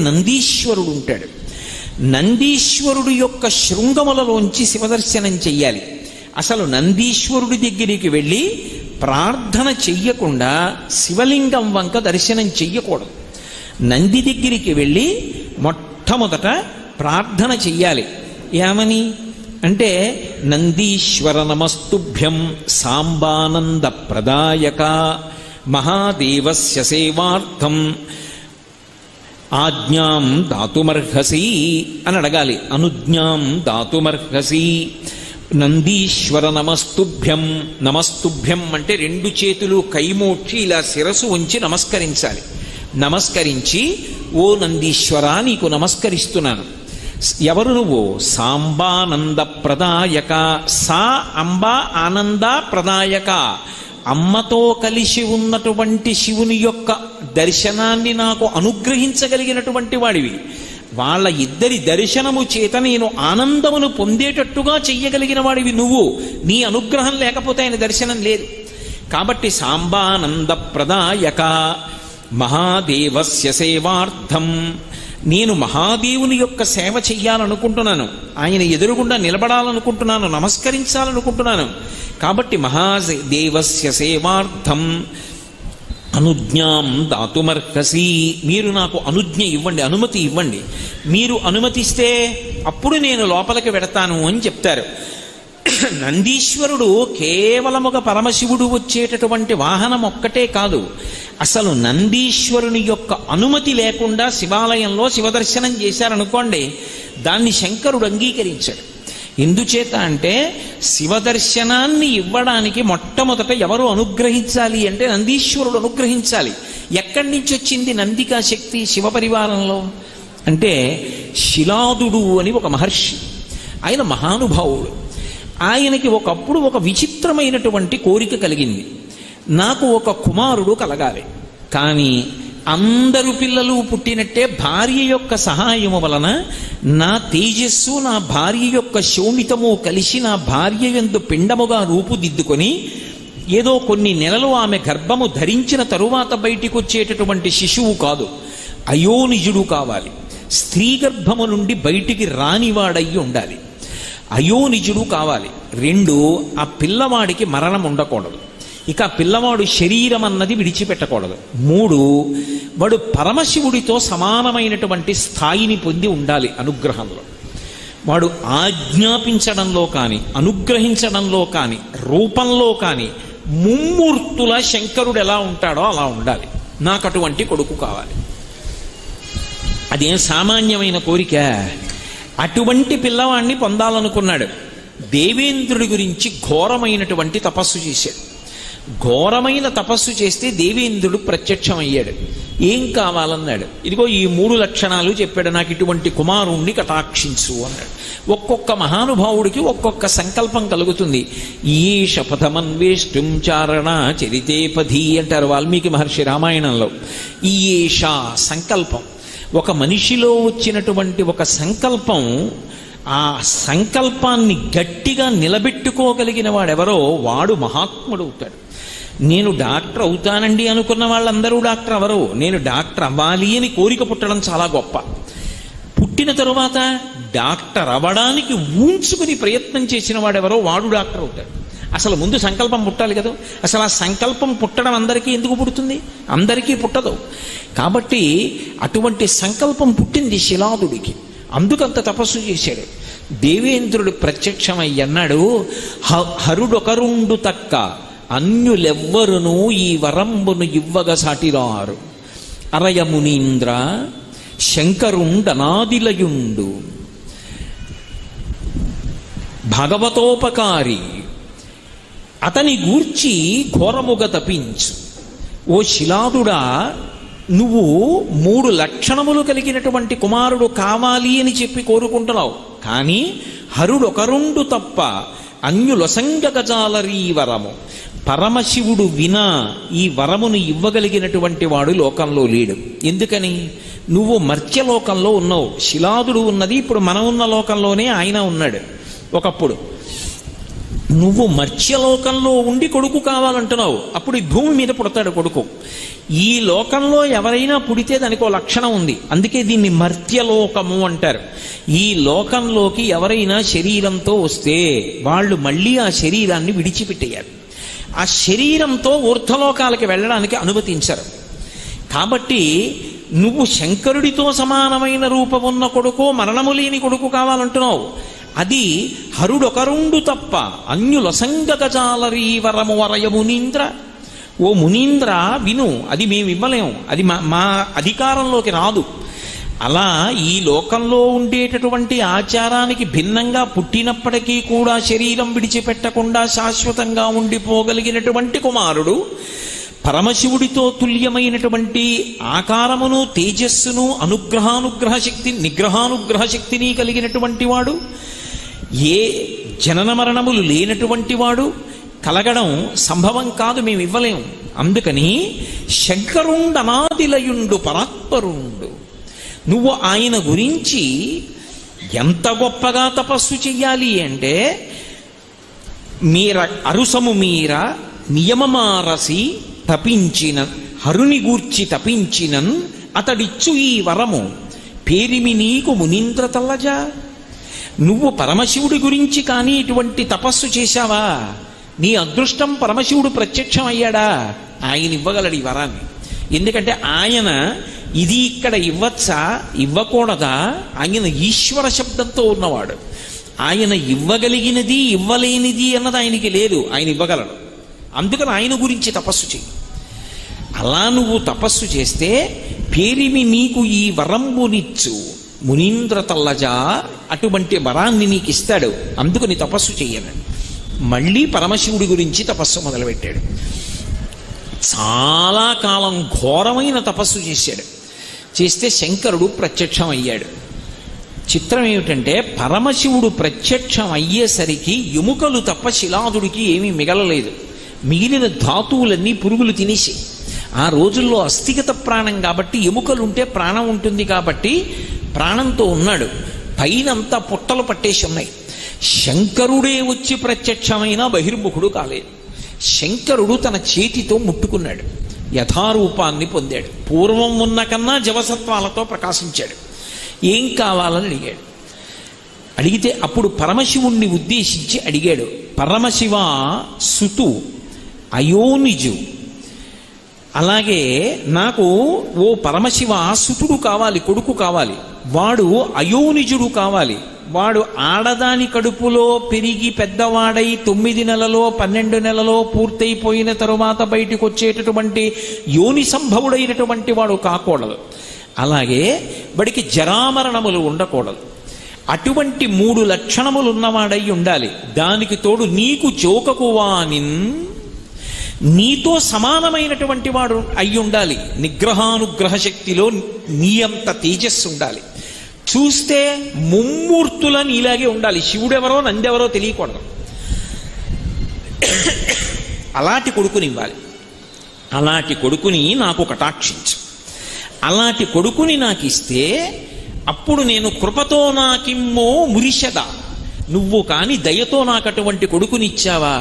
నందీశ్వరుడు ఉంటాడు. నందీశ్వరుడు యొక్క శృంగములలోంచి శివదర్శనం చెయ్యాలి. అసలు నందీశ్వరుడి దగ్గరికి వెళ్ళి ప్రార్థన చెయ్యకుండా శివలింగం వంక దర్శనం చెయ్యకూడదు. నంది దగ్గరికి వెళ్ళి మొట్టమొదట ప్రార్థన చెయ్యాలి. ఏమని అంటే, నందీశ్వర నమస్తుభ్యం సాంబానంద ప్రదాయక మహాదేవస్య సేవార్థం ఆజ్ఞాం దాతుమర్హసి అని అడగాలి. అనుజ్ఞాం దాతుమర్హసి. నందీశ్వర నమస్తుభ్యం. నమస్తుభ్యం అంటే రెండు చేతులు కైమోడ్చి ఇలా శిరసు ఉంచి నమస్కరించాలి. నమస్కరించి, ఓ నందీశ్వర నీకు నమస్కరిస్తున్నాను. ఎవరు నువ్వు? సాంబానంద ప్రదాయక. సా అంబ ఆనంద ప్రదాయక. అమ్మతో కలిసి ఉన్నటువంటి శివుని యొక్క దర్శనాన్ని నాకు అనుగ్రహించగలిగినటువంటి వాడివి. వాళ్ళ ఇద్దరి దర్శనము చేత నేను ఆనందమును పొందేటట్టుగా చెయ్యగలిగిన వాడివి నువ్వు. నీ అనుగ్రహం లేకపోతే ఆయన దర్శనం లేదు. కాబట్టి సాంబానంద ప్రదాయక మహాదేవస్య సేవార్థం. నేను మహాదేవుని యొక్క సేవ చెయ్యాలనుకుంటున్నాను. ఆయన ఎదురుగుండా నిలబడాలనుకుంటున్నాను, నమస్కరించాలనుకుంటున్నాను. కాబట్టి మహాదేవస్య సేవార్థం అనుజ్ఞాం దాతుమర్హసి. మీరు నాకు అనుజ్ఞ ఇవ్వండి, అనుమతి ఇవ్వండి. మీరు అనుమతిస్తే అప్పుడు నేను లోపలికి వెడతాను అని చెప్తారు. నందీశ్వరుడు కేవలముగ పరమశివుడు వచ్చేటటువంటి వాహనం ఒక్కటే కాదు. అసలు నందీశ్వరుని యొక్క అనుమతి లేకుండా శివాలయంలో శివదర్శనం చేశారనుకోండి, దాన్ని శంకరుడు అంగీకరించాడు. ఎందుచేత అంటే, శివదర్శనాన్ని ఇవ్వడానికి మొట్టమొదట ఎవరు అనుగ్రహించాలి అంటే నందీశ్వరుడు అనుగ్రహించాలి. ఎక్కడి నుంచి వచ్చింది నందికా శక్తి శివపరివారంలో అంటే, శిలాదుడు అని ఒక మహర్షి, ఆయన మహానుభావుడు. ఆయనకి ఒకప్పుడు ఒక విచిత్రమైనటువంటి కోరిక కలిగింది. నాకు ఒక కుమారుడు కలగాలి, కానీ అందరు పిల్లలు పుట్టినట్టే భార్య యొక్క సహాయము వలన నా తేజస్సు నా భార్య యొక్క శోణితము కలిసి నా భార్య యందు పిండముగా రూపుదిద్దుకొని ఏదో కొన్ని నెలలు ఆమె గర్భము ధరించిన తరువాత బయటికి వచ్చేటటువంటి శిశువు కాదు, అయోనిజుడు కావాలి. స్త్రీ గర్భము నుండి బయటికి రానివాడయ్యి ఉండాలి. అయోనిజుడు కావాలి. 2, ఆ పిల్లవాడికి మరణం ఉండకూడదు. ఇక పిల్లవాడు శరీరం అన్నది విడిచిపెట్టకూడదు. 3, వాడు పరమశివుడితో సమానమైనటువంటి స్థాయిని పొంది ఉండాలి అనుగ్రహంలో. వాడు ఆజ్ఞాపించడంలో కానీ అనుగ్రహించడంలో కానీ రూపంలో కానీ ముమ్మూర్తుల శంకరుడు ఎలా ఉంటాడో అలా ఉండాలి. నాకు అటువంటి కొడుకు కావాలి. అదేం సామాన్యమైన కోరిక. అటువంటి పిల్లవాడిని పొందాలనుకున్నాడు. దేవేంద్రుడి గురించి ఘోరమైనటువంటి తపస్సు చేశాడు. ఘోరమైన తపస్సు చేస్తే దేవేంద్రుడు ప్రత్యక్షమయ్యాడు. ఏం కావాలన్నాడు. ఇదిగో ఈ 3 లక్షణాలు చెప్పాడు. నాకు ఇటువంటి కుమారుణ్ణి కటాక్షించు అన్నాడు. ఒక్కొక్క మహానుభావుడికి ఒక్కొక్క సంకల్పం కలుగుతుంది. ఈశ పథమన్వేష్టం చారణ చరితేపధి అంటారు వాల్మీకి మహర్షి రామాయణంలో. ఈశ సంకల్పం. ఒక మనిషిలో వచ్చినటువంటి ఒక సంకల్పం, ఆ సంకల్పాన్ని గట్టిగా నిలబెట్టుకోగలిగిన వాడెవరో వాడు మహాత్ముడు అవుతాడు. నేను డాక్టర్ అవుతానండి అనుకున్న వాళ్ళందరూ డాక్టర్ అవరు. నేను డాక్టర్ అవ్వాలి అని కోరిక పుట్టడం చాలా గొప్ప. పుట్టిన తరువాత డాక్టర్ అవ్వడానికి ఊంచుకుని ప్రయత్నం చేసిన వాడెవరో వాడు డాక్టర్ అవుతాడు. అసలు ముందు సంకల్పం పుట్టాలి కదా. అసలు ఆ సంకల్పం పుట్టడం అందరికీ ఎందుకు పుడుతుంది? అందరికీ పుట్టదు. కాబట్టి అటువంటి సంకల్పం పుట్టింది శిలాదుడికి. అందుకంత తపస్సు చేశాడు. దేవేంద్రుడు ప్రత్యక్షమై అన్నాడు, హరుడొకరుండు తక్క అన్యులెవ్వరును ఈ వరంబును ఇవ్వగ సాటిరారు. అరయమునీంద్ర శంకరుండనాదిలయుండు భగవతోపకారి అతని గూర్చి ఘోరముగ తపించు. ఓ శిలాదుడా, నువ్వు 3 లక్షణములు కలిగినటువంటి కుమారుడు కావాలి అని చెప్పి కోరుకుంటున్నావు. కానీ హరుడొకరుండు తప్ప అన్యులొసంగ గజాలరీ వరము. పరమశివుడు వినా ఈ వరమును ఇవ్వగలిగినటువంటి వాడు లోకంలో లేడు. ఎందుకని? నువ్వు మర్త్యలోకంలో ఉన్నావు. శిలాదుడు ఉన్నది ఇప్పుడు మనం ఉన్న లోకంలోనే ఆయన ఉన్నాడు ఒకప్పుడు. నువ్వు మర్త్యలోకంలో ఉండి కొడుకు కావాలంటున్నావు. అప్పుడు ఈ భూమి మీద పుడతాడు కొడుకు. ఈ లోకంలో ఎవరైనా పుడితే దానికి ఒక లక్షణం ఉంది, అందుకే దీన్ని మర్త్యలోకము అంటారు. ఈ లోకంలోకి ఎవరైనా శరీరంతో వస్తే వాళ్ళు మళ్ళీ ఆ శరీరాన్ని విడిచిపెట్టేయాలి. ఆ శరీరంతో ఊర్ధ్వలోకాలకి వెళ్ళడానికి అనుమతించరు. కాబట్టి నువ్వు శంకరుడితో సమానమైన రూపమున్న కొడుకు, మరణము లేని కొడుకు కావాలంటున్నావు. అది హరుడొకరుండు తప్ప అన్యులసంగగజాలరీ వరము వరయ మునీంద్ర. ఓ మునీంద్ర విను, అది మేము ఇవ్వలేము, అది మా అధికారంలోకి రాదు. అలా ఈ లోకంలో ఉండేటటువంటి ఆచారానికి భిన్నంగా పుట్టినప్పటికీ కూడా శరీరం విడిచిపెట్టకుండా శాశ్వతంగా ఉండిపోగలిగినటువంటి కుమారుడు, పరమశివుడితో తుల్యమైనటువంటి ఆకారమును, తేజస్సును, నిగ్రహానుగ్రహ శక్తిని కలిగినటువంటి వాడు, ఏ జనన మరణములు లేనటువంటి వాడు, కలగడం సంభవం కాదు, మేము ఇవ్వలేము. అందుకని శంకరుండనాదిలయుండు పరాత్పరుండు. నువ్వు ఆయన గురించి ఎంత గొప్పగా తపస్సు చెయ్యాలి అంటే, అరుసము మీర నియమమారసి తపించిన హరుని గూర్చి తపించినన్ అతడిచ్చు ఈ వరము పేరిమి నీకు మునీంద్ర తల్లజా. నువ్వు పరమశివుడి గురించి కానీ ఇటువంటి తపస్సు చేశావా? నీ అదృష్టం పరమశివుడు ప్రత్యక్షం అయ్యాడా? ఆయన ఇవ్వగలడు ఈ వరాన్ని. ఎందుకంటే ఆయన ఇది ఇక్కడ ఇవ్వచ్చా ఇవ్వకూడదా? ఆయన ఈశ్వర శబ్దంతో ఉన్నవాడు. ఆయన ఇవ్వగలిగినది ఇవ్వలేనిది అన్నది ఆయనకి లేదు, ఆయన ఇవ్వగలడు. అందుకని ఆయన గురించి తపస్సు చెయ్యి. అలా నువ్వు తపస్సు చేస్తే పేరిమి నీకు ఈ వరంబునిచ్చు మునీంద్ర తల్లజా, అటువంటి వరాన్ని నీకు ఇస్తాడు. అందుకని తపస్సు చెయ్యను. మళ్ళీ పరమశివుడి గురించి తపస్సు మొదలుపెట్టాడు. చాలా కాలం ఘోరమైన తపస్సు చేశాడు. చేస్తే శంకరుడు ప్రత్యక్షం అయ్యాడు. చిత్రం ఏమిటంటే, పరమశివుడు ప్రత్యక్షం అయ్యేసరికి ఎముకలు తప్ప శిలాదుడికి ఏమీ మిగలలేదు. మిగిలిన ధాతువులన్నీ పురుగులు తినేసి, ఆ రోజుల్లో అస్థిగత ప్రాణం కాబట్టి ఎముకలుంటే ప్రాణం ఉంటుంది కాబట్టి ప్రాణంతో ఉన్నాడు. పైనంతా పుట్టలు పట్టేసి ఉన్నాయి. శంకరుడే వచ్చి ప్రత్యక్షమైనా బహిర్ముఖుడు కాలేదు. శంకరుడు తన చేతితో ముట్టుకున్నాడు, యథారూపాన్ని పొందాడు. పూర్వం ఉన్న కన్నా జవసత్వాలతో ప్రకాశించాడు. ఏం కావాలని అడిగాడు. అడిగితే అప్పుడు పరమశివుణ్ణి ఉద్దేశించి అడిగాడు, పరమశివ సుతు అయోనిజు, అలాగే నాకు ఓ పరమశివ సుతుడు కావాలి, కొడుకు కావాలి. వాడు అయోనిజుడు కావాలి. వాడు ఆడదాని కడుపులో పెరిగి పెద్దవాడై 9 నెలలో 12 నెలలో పూర్తయిపోయిన తరువాత బయటికి వచ్చేటటువంటి యోని సంభవుడైనటువంటి వాడు కాకూడదు. అలాగే వాడికి జరామరణములు ఉండకూడదు. అటువంటి 3 లక్షణములు ఉన్నవాడై ఉండాలి. దానికి తోడు నీకు చోకకువానిన్, నీతో సమానమైనటువంటి వాడు అయి ఉండాలి. నిగ్రహానుగ్రహ శక్తిలో నీ అంత తేజస్సు ఉండాలి. చూస్తే ముమ్మూర్తుల నీలాగే ఉండాలి. శివుడెవరో నందెవరో తెలియకూడదు. అలాంటి కొడుకుని ఇవ్వాలి. అలాంటి కొడుకుని నాకు కటాక్షించు. అలాంటి కొడుకుని నాకు ఇస్తే అప్పుడు నేను కృపతో నాకిమ్మో మురిషద, నువ్వు కాని దయతో నాకు అటువంటి కొడుకునిచ్చావా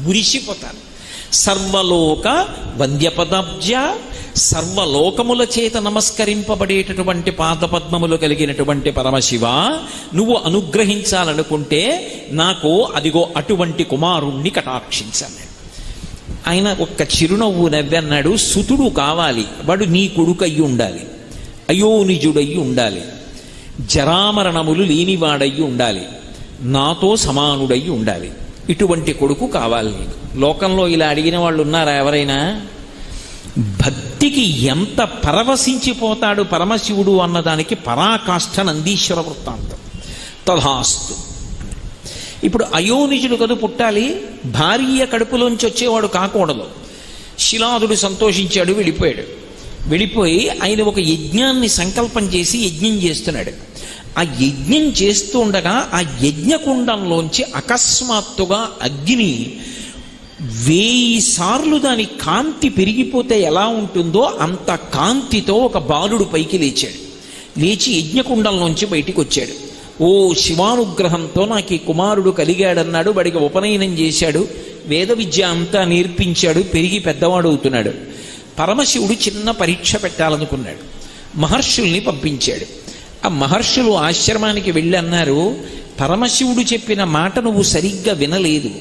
మురిసిపోతాను. సర్వలోక వంద్యపదాబ్జ, సర్వలోకముల చేత నమస్కరింపబడేటటువంటి పాదపద్మములు కలిగినటువంటి పరమశివ, నువ్వు అనుగ్రహించాలనుకుంటే నాకు అదిగో అటువంటి కుమారుణ్ణి కటాక్షించాను. ఆయన ఒక్క చిరునవ్వు నవ్వన్నాడు, సుతుడు కావాలి, వాడు నీ కొడుకయ్యి ఉండాలి, అయోనిజుడయ్యి ఉండాలి, జరామరణములు లేనివాడయ్యి ఉండాలి, నాతో సమానుడయ్యి ఉండాలి. ఇటువంటి కొడుకు కావాలి నీకు. లోకంలో ఇలా అడిగిన వాళ్ళు ఉన్నారా ఎవరైనా? భక్తికి ఎంత పరవశించిపోతాడు పరమశివుడు అన్నదానికి పరాకాష్ఠ నందీశ్వర వృత్తాంతం. తథాస్తు. ఇప్పుడు అయోనిజుడు కదు పుట్టాలి, భార్య కడుపులోంచి వచ్చేవాడు కాకూడదు. శిలాదుడు సంతోషించాడు, వెళ్ళిపోయి ఆయన ఒక యజ్ఞాన్ని సంకల్పం చేసి యజ్ఞం చేస్తున్నాడు. ఆ యజ్ఞం చేస్తూ ఉండగా ఆ యజ్ఞకుండంలోంచి అకస్మాత్తుగా అగ్ని 1000 సార్లు దాని కాంతి పెరిగిపోతే ఎలా ఉంటుందో అంత కాంతితో ఒక బాలుడు పైకి లేచాడు. లేచి యజ్ఞకుండంలోంచి బయటికి వచ్చాడు. ఓ శివానుగ్రహంతో నాకు ఈ కుమారుడు కలిగాడన్నాడు. వాడికి ఉపనయనం చేశాడు, వేద విద్య అంతా నేర్పించాడు, పెరిగి పెద్దవాడు అవుతున్నాడు. పరమశివుడు చిన్న పరీక్ష పెట్టాలనుకున్నాడు. మహర్షుల్ని పంపించాడు. ఆ మహర్షులు ఆశ్రమానికి వెళ్ళి అన్నారు, పరమశివుడు చెప్పిన మాట నువ్వు సరిగ్గా వినలేదు.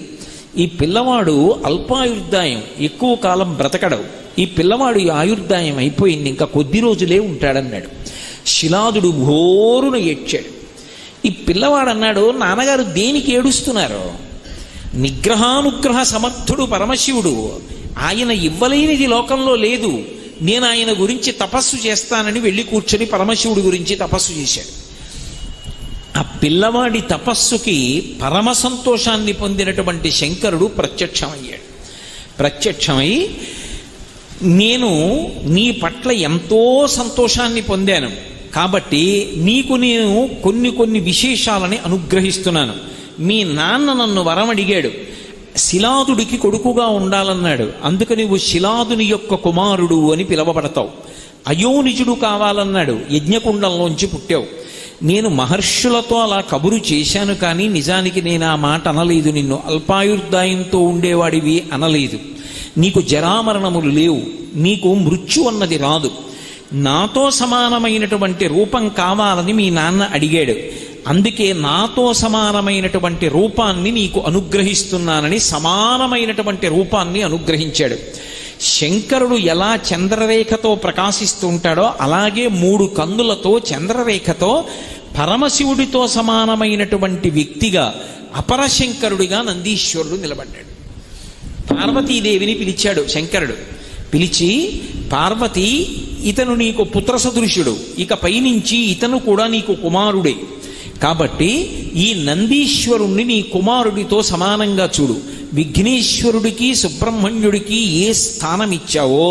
ఈ పిల్లవాడు అల్పాయుర్దాయం, ఎక్కువ కాలం బ్రతకడవు. ఈ పిల్లవాడు ఆయుర్దాయం అయిపోయింది, ఇంకా కొద్ది రోజులే ఉంటాడన్నాడు. శిలాదుడు ఘోరున ఏడ్చాడు. ఈ పిల్లవాడు అన్నాడు, నాన్నగారు దేనికి ఏడుస్తున్నారు? నిగ్రహానుగ్రహ సమర్థుడు పరమశివుడు, ఆయన ఇవ్వలేనిది లోకంలో లేదు. నేను ఆయన గురించి తపస్సు చేస్తానని వెళ్ళి కూర్చొని పరమశివుడి గురించి తపస్సు చేశాడు. ఆ పిల్లవాడి తపస్సుకి పరమ సంతోషాన్ని పొందినటువంటి శంకరుడు ప్రత్యక్షమయ్యాడు. ప్రత్యక్షమై, నేను నీ పట్ల ఎంతో సంతోషాన్ని పొందాను కాబట్టి నీకు నేను కొన్ని విశేషాలని అనుగ్రహిస్తున్నాను. మీ నాన్న నన్ను వరం అడిగాడు, శిలాదుడికి కొడుకుగా ఉండాలన్నాడు. అందుకు నువ్వు శిలాదుని యొక్క కుమారుడు అని పిలవబడతావు. అయోనిజుడు కావాలన్నాడు, యజ్ఞకుండంలోంచి పుట్టావు. నేను మహర్షులతో అలా కబురు చేశాను, కానీ నిజానికి నేను ఆ మాట అనలేదు. నిన్ను అల్పాయుర్దాయంతో ఉండేవాడివి అనలేదు. నీకు జరామరణములు లేవు, నీకు మృత్యు అన్నది రాదు. నాతో సమానమైనటువంటి రూపం కావాలని మీ నాన్న అడిగాడు. అందుకే నాతో సమానమైనటువంటి రూపాన్ని నీకు అనుగ్రహిస్తున్నానని సమానమైనటువంటి రూపాన్ని అనుగ్రహించాడు. శంకరుడు ఎలా చంద్రరేఖతో ప్రకాశిస్తూ ఉంటాడో అలాగే 3 కన్నులతో చంద్రరేఖతో పరమశివుడితో సమానమైనటువంటి వ్యక్తిగా అపరశంకరుడిగా నందీశ్వరుడు నిలబడ్డాడు. పార్వతీదేవిని పిలిచాడు శంకరుడు. పిలిచి, పార్వతి, ఇతను నీకు పుత్ర సదృశుడు, ఇక పైనుంచి ఇతను కూడా నీకు కుమారుడే. కాబట్టి ఈ నందీశ్వరుణ్ణి నీ కుమారుడితో సమానంగా చూడు. విఘ్నేశ్వరుడికి సుబ్రహ్మణ్యుడికి ఏ స్థానం ఇచ్చావో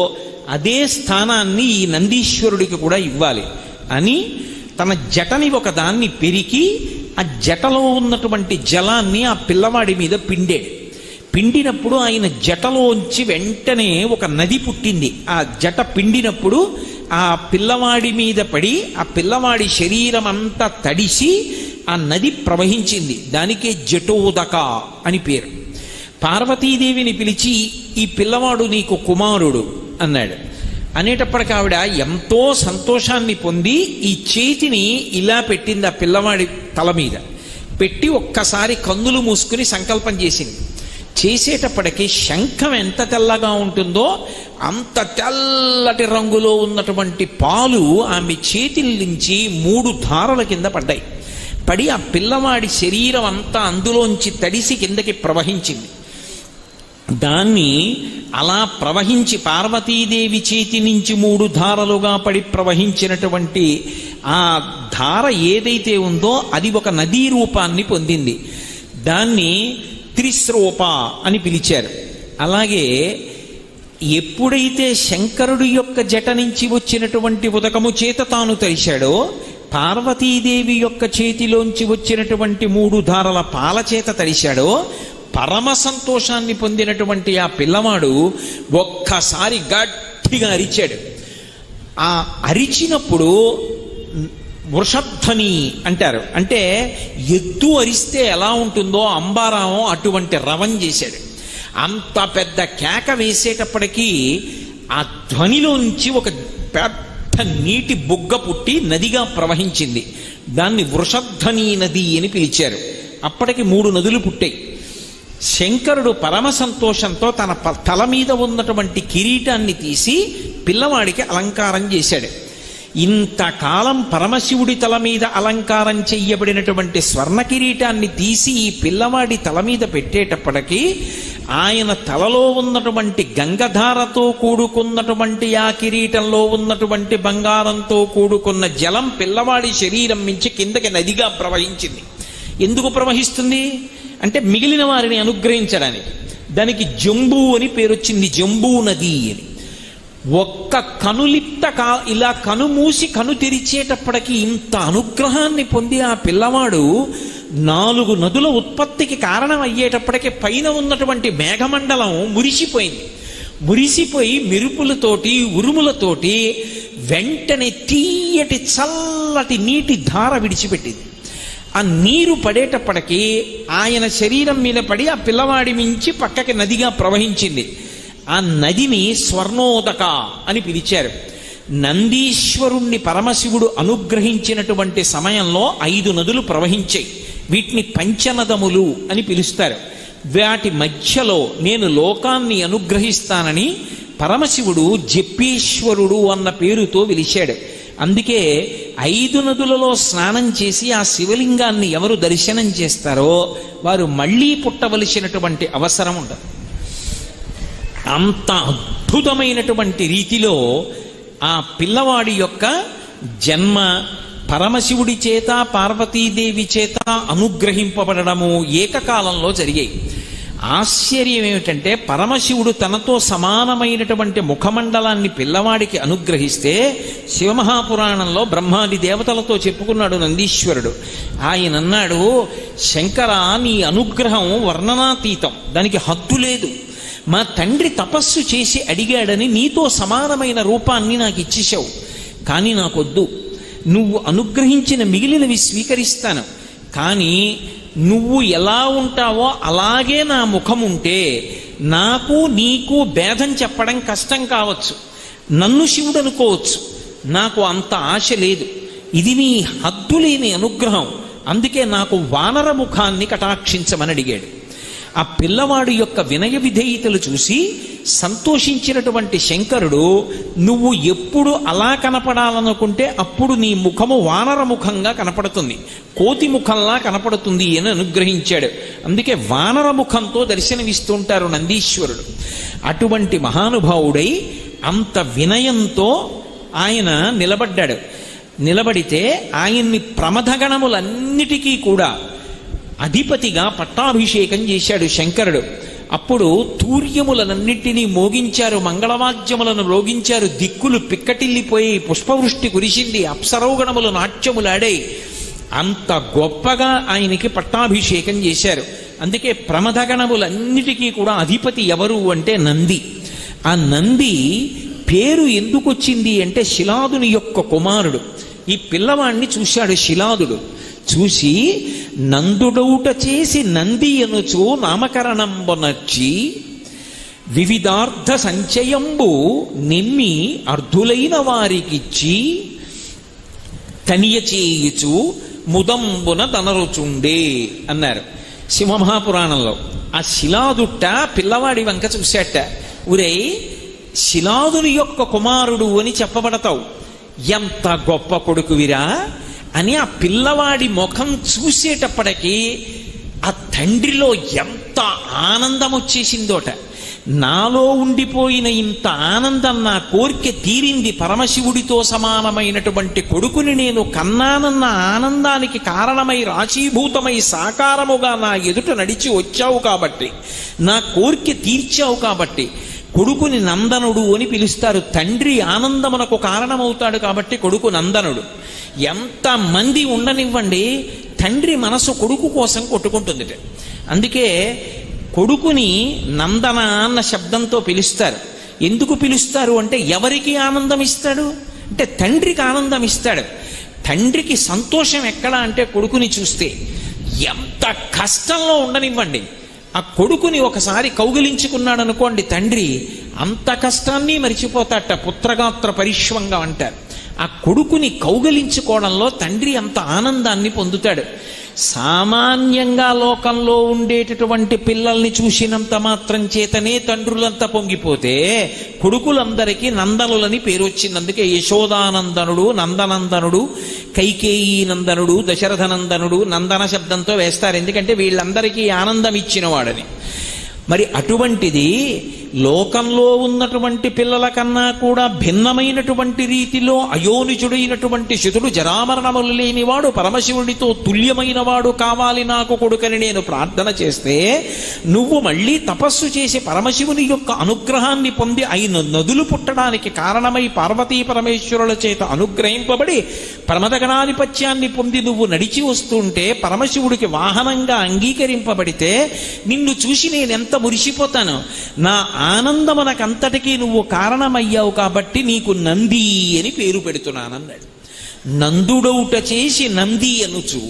అదే స్థానాన్ని ఈ నందీశ్వరుడికి కూడా ఇవ్వాలి అని తన జటని ఒకదాన్ని పెరికి ఆ జటలో ఉన్నటువంటి జలాన్ని ఆ పిల్లవాడి మీద పిండాడు. పిండినప్పుడు ఆయన జటలోంచి వెంటనే ఒక నది పుట్టింది. ఆ జట పిండినప్పుడు ఆ పిల్లవాడి మీద పడి ఆ పిల్లవాడి శరీరం అంతా తడిసి ఆ నది ప్రవహించింది. దానికే జటోదక అని పేరు. పార్వతీదేవిని పిలిచి, ఈ పిల్లవాడు నీకు కుమారుడు అన్నాడు. అనేటప్పటికి ఆవిడ ఎంతో సంతోషాన్ని పొంది ఈ చేతిని ఇలా పెట్టింది ఆ పిల్లవాడి తల మీద పెట్టి ఒక్కసారి కన్నులు మూసుకుని సంకల్పం చేసింది. చేసేటప్పటికి శంఖం ఎంత తెల్లగా ఉంటుందో అంత తెల్లటి రంగులో ఉన్నటువంటి పాలు ఆమె చేతుల నుంచి 3 ధారల కింద పడ్డాయి. పడి ఆ పిల్లవాడి శరీరం అంతా అందులోంచి తడిసి కిందకి ప్రవహించింది. దాన్ని అలా ప్రవహించి పార్వతీదేవి చేతి నుంచి 3 ధారలుగా పడి ప్రవహించినటువంటి ఆ ధార ఏదైతే ఉందో అది ఒక నదీ రూపాన్ని పొందింది. దాన్ని త్రిస్రూప అని పిలిచారు. అలాగే ఎప్పుడైతే శంకరుడి యొక్క జట నుంచి వచ్చినటువంటి ఉదకము చేత తాను తరిశాడో, పార్వతీదేవి యొక్క చేతిలోంచి వచ్చినటువంటి 3 ధారల పాల చేత తరిశాడో, పరమ సంతోషాన్ని పొందినటువంటి ఆ పిల్లవాడు ఒక్కసారి గట్టిగా అరిచాడు. ఆ అరిచినప్పుడు వృషధ్వని అంటారు. అంటే ఎద్దు అరిస్తే ఎలా ఉంటుందో అంబారామం అటువంటి రవం చేశాడు. అంత పెద్ద కేక వేసేటప్పటికీ ఆ ధ్వనిలోంచి ఒక పెద్ద నీటి బుగ్గ పుట్టి నదిగా ప్రవహించింది. దాన్ని వృషధ్వని నది అని పిలిచారు. అప్పటికి 3 నదులు పుట్టాయి. శంకరుడు పరమ సంతోషంతో తన తల మీద ఉన్నటువంటి కిరీటాన్ని తీసి పిల్లవాడికి అలంకారం చేశాడు. ఇంతకాలం పరమశివుడి తల మీద అలంకారం చెయ్యబడినటువంటి స్వర్ణ కిరీటాన్ని తీసి ఈ పిల్లవాడి తల మీద పెట్టేటప్పటికీ ఆయన తలలో ఉన్నటువంటి గంగధారతో కూడుకున్నటువంటి ఆ కిరీటంలో ఉన్నటువంటి బంగారంతో కూడుకున్న జలం పిల్లవాడి శరీరం నుంచి కిందకి నదిగా ప్రవహించింది. ఎందుకు ప్రవహిస్తుంది అంటే మిగిలిన వారిని అనుగ్రహించడానికి. దానికి జంబూ అని పేరొచ్చింది, జంబూ నది అని. ఒక్క కనులిప్త ఇలా కనుమూసి కను తెరిచేటప్పటికి ఇంత అనుగ్రహాన్ని పొంది ఆ పిల్లవాడు 4 నదుల ఉత్పత్తికి కారణం అయ్యేటప్పటికి పైన ఉన్నటువంటి మేఘమండలం మురిసిపోయింది. మురిసిపోయి మెరుపులతోటి ఉరుములతోటి వెంటనే తీయటి చల్లటి నీటి ధార విడిచిపెట్టింది. ఆ నీరు పడేటప్పటికీ ఆయన శరీరం మీద పడి ఆ పిల్లవాడి మించి పక్కకి నదిగా ప్రవహించింది. ఆ నదిని స్వర్ణోదక అని పిలిచారు. నందీశ్వరుణ్ణి పరమశివుడు అనుగ్రహించినటువంటి సమయంలో 5 నదులు ప్రవహించాయి. వీటిని పంచనదములు అని పిలుస్తారు. వాటి మధ్యలో నేను లోకాన్ని అనుగ్రహిస్తానని పరమశివుడు జప్పేశ్వరుడు అన్న పేరుతో పిలిచాడు. అందుకే 5 నదులలో స్నానం చేసి ఆ శివలింగాన్ని ఎవరు దర్శనం చేస్తారో వారు మళ్ళీ పుట్టవలసినటువంటి అవసరం ఉండదు. అంత అద్భుతమైనటువంటి రీతిలో ఆ పిల్లవాడి యొక్క జన్మ పరమశివుడి చేత పార్వతీదేవి చేత అనుగ్రహింపబడము ఏకకాలంలో జరిగాయి. ఆశ్చర్యం ఏమిటంటే పరమశివుడు తనతో సమానమైనటువంటి ముఖమండలాన్ని పిల్లవాడికి అనుగ్రహిస్తే శివమహాపురాణంలో బ్రహ్మాది దేవతలతో చెప్పుకున్నాడు నందీశ్వరుడు. ఆయన అన్నాడు, శంకర, నీ అనుగ్రహం వర్ణనాతీతం, దానికి హద్దు లేదు. మా తండ్రి తపస్సు చేసి అడిగాడని నీతో సమానమైన రూపాన్ని నాకు ఇచ్చేశావు, కానీ నాకొద్దు. నువ్వు అనుగ్రహించిన మిగిలినవి స్వీకరిస్తాను, కానీ నువ్వు ఎలా ఉంటావో అలాగే నా ముఖం ఉంటే నాకు నీకు భేదం చెప్పడం కష్టం కావచ్చు, నన్ను శివుడు అనుకోవచ్చు, నాకు అంత ఆశ లేదు. ఇది నీ హద్దులేని అనుగ్రహం, అందుకే నాకు వానర ముఖాన్ని కటాక్షించమని అడిగాడు. ఆ పిల్లవాడు యొక్క వినయ విధేయతలు చూసి సంతోషించినటువంటి శంకరుడు, నువ్వు ఎప్పుడు అలా కనపడాలనుకుంటే అప్పుడు నీ ముఖము వానర ముఖంగా కనపడుతుంది, కోతి ముఖంలా కనపడుతుంది అని అనుగ్రహించాడు. అందుకే వానర ముఖంతో దర్శనమిస్తుంటారు నందీశ్వరుడు. అటువంటి మహానుభావుడై అంత వినయంతో ఆయన నిలబడ్డాడు. నిలబడితే ఆయన్ని ప్రమథగణములన్నిటికీ కూడా అధిపతిగా పట్టాభిషేకం చేశాడు శంకరుడు. అప్పుడు తూర్యములనన్నింటినీ మోగించారు, మంగళవాద్యములను రోగించారు, దిక్కులు పిక్కటిల్లిపోయి పుష్పవృష్టి కురిసింది, అప్సరౌగణములు నాట్యములాడాయి. అంత గొప్పగా ఆయనకి పట్టాభిషేకం చేశారు. అందుకే ప్రమథగణములన్నిటికీ కూడా అధిపతి ఎవరు అంటే నంది. ఆ నంది పేరు ఎందుకు వచ్చింది అంటే శిలాదుని యొక్క కుమారుడు. ఈ పిల్లవాణ్ణి చూశాడు శిలాదుడు. చూసి నందుడౌట చేసి నంది అనుచు నామకరణంబొనర్చి వివిధార్థ సంచయంబు నిమ్మి అర్ధులైన వారికిచ్చి తనియ చేయుచు ముదంబున తనరుచుండే అన్నారు శివమహాపురాణంలో. ఆ శిలాదుట్ట పిల్లవాడి వంక చూశాట. ఉరే, శిలాదుని యొక్క కుమారుడు అని చెప్పబడతావు, ఎంత గొప్ప కొడుకువిరా అని ఆ పిల్లవాడి ముఖం చూసేటప్పటికీ ఆ తండ్రిలో ఎంత ఆనందం వచ్చేసిందోట. నాలో ఉండిపోయిన ఇంత ఆనందం, నా కోరిక తీరింది, పరమశివుడితో సమానమైనటువంటి కొడుకుని నేను కన్నానన్న ఆనందానికి కారణమై రాశీభూతమై సాకారముగా నా ఎదుట నడిచి వచ్చావు కాబట్టి, నా కోరిక తీర్చావు కాబట్టి కొడుకుని నందనుడు అని పిలుస్తారు. తండ్రి ఆనందమునకు కారణమవుతాడు కాబట్టి కొడుకు నందనుడు. ఎంతమంది ఉండనివ్వండి, తండ్రి మనసు కొడుకు కోసం కొట్టుకుంటుంది. అందుకే కొడుకుని నందన అన్న శబ్దంతో పిలుస్తారు. ఎందుకు పిలుస్తారు అంటే ఎవరికి ఆనందం ఇస్తాడు అంటే తండ్రికి ఆనందం ఇస్తాడు. తండ్రికి సంతోషం ఎక్కడ అంటే కొడుకుని చూస్తే. ఎంత కష్టంలో ఉండనివ్వండి, ఆ కొడుకుని ఒకసారి కౌగిలించుకున్నాడు అనుకోండి తండ్రి, అంత కష్టాన్ని మరిచిపోతాట. పుత్రగాత్ర పరిష్వంగా అంటారు. ఆ కొడుకుని కౌగిలించుకోవడంలో తండ్రి అంత ఆనందాన్ని పొందుతాడు. సామాన్యంగా లోకంలో ఉండేటటువంటి పిల్లల్ని చూసినంత మాత్రం చేతనే తండ్రులంతా పొంగిపోతే కొడుకులందరికీ నందనులని పేరు వచ్చింది. అందుకే యశోదానందనుడు, నందనందనుడు, కైకేయీ నందనుడు, దశరథ నందనుడు నందన శబ్దంతో వేస్తారు. ఎందుకంటే వీళ్ళందరికీ ఆనందం ఇచ్చిన వాడని. మరి అటువంటిది లోకంలో ఉన్నటువంటి పిల్లల కన్నా కూడా భిన్నమైనటువంటి రీతిలో అయోనిజుడైనటువంటి శుతుడు, జరామరణములు లేనివాడు, పరమశివుడితో తుల్యమైన వాడు కావాలి నాకు కొడుకని నేను ప్రార్థన చేస్తే, నువ్వు మళ్ళీ తపస్సు చేసి పరమశివుని యొక్క అనుగ్రహాన్ని పొంది 5 నదులు పుట్టడానికి కారణమై పార్వతీ పరమేశ్వరుల చేత అనుగ్రహింపబడి ప్రమదగణాధిపత్యాన్ని పొంది నువ్వు నడిచి వస్తుంటే పరమశివుడికి వాహనంగా అంగీకరింపబడితే నిన్ను చూసి నేనెంత మురిసిపోతాను. నా ఆనందమునకంతటికీ నువ్వు కారణమయ్యావు కాబట్టి నీకు నంది అని పేరు పెడుతున్నానన్నాడు. నందుడౌట చేసి నంది అనుచు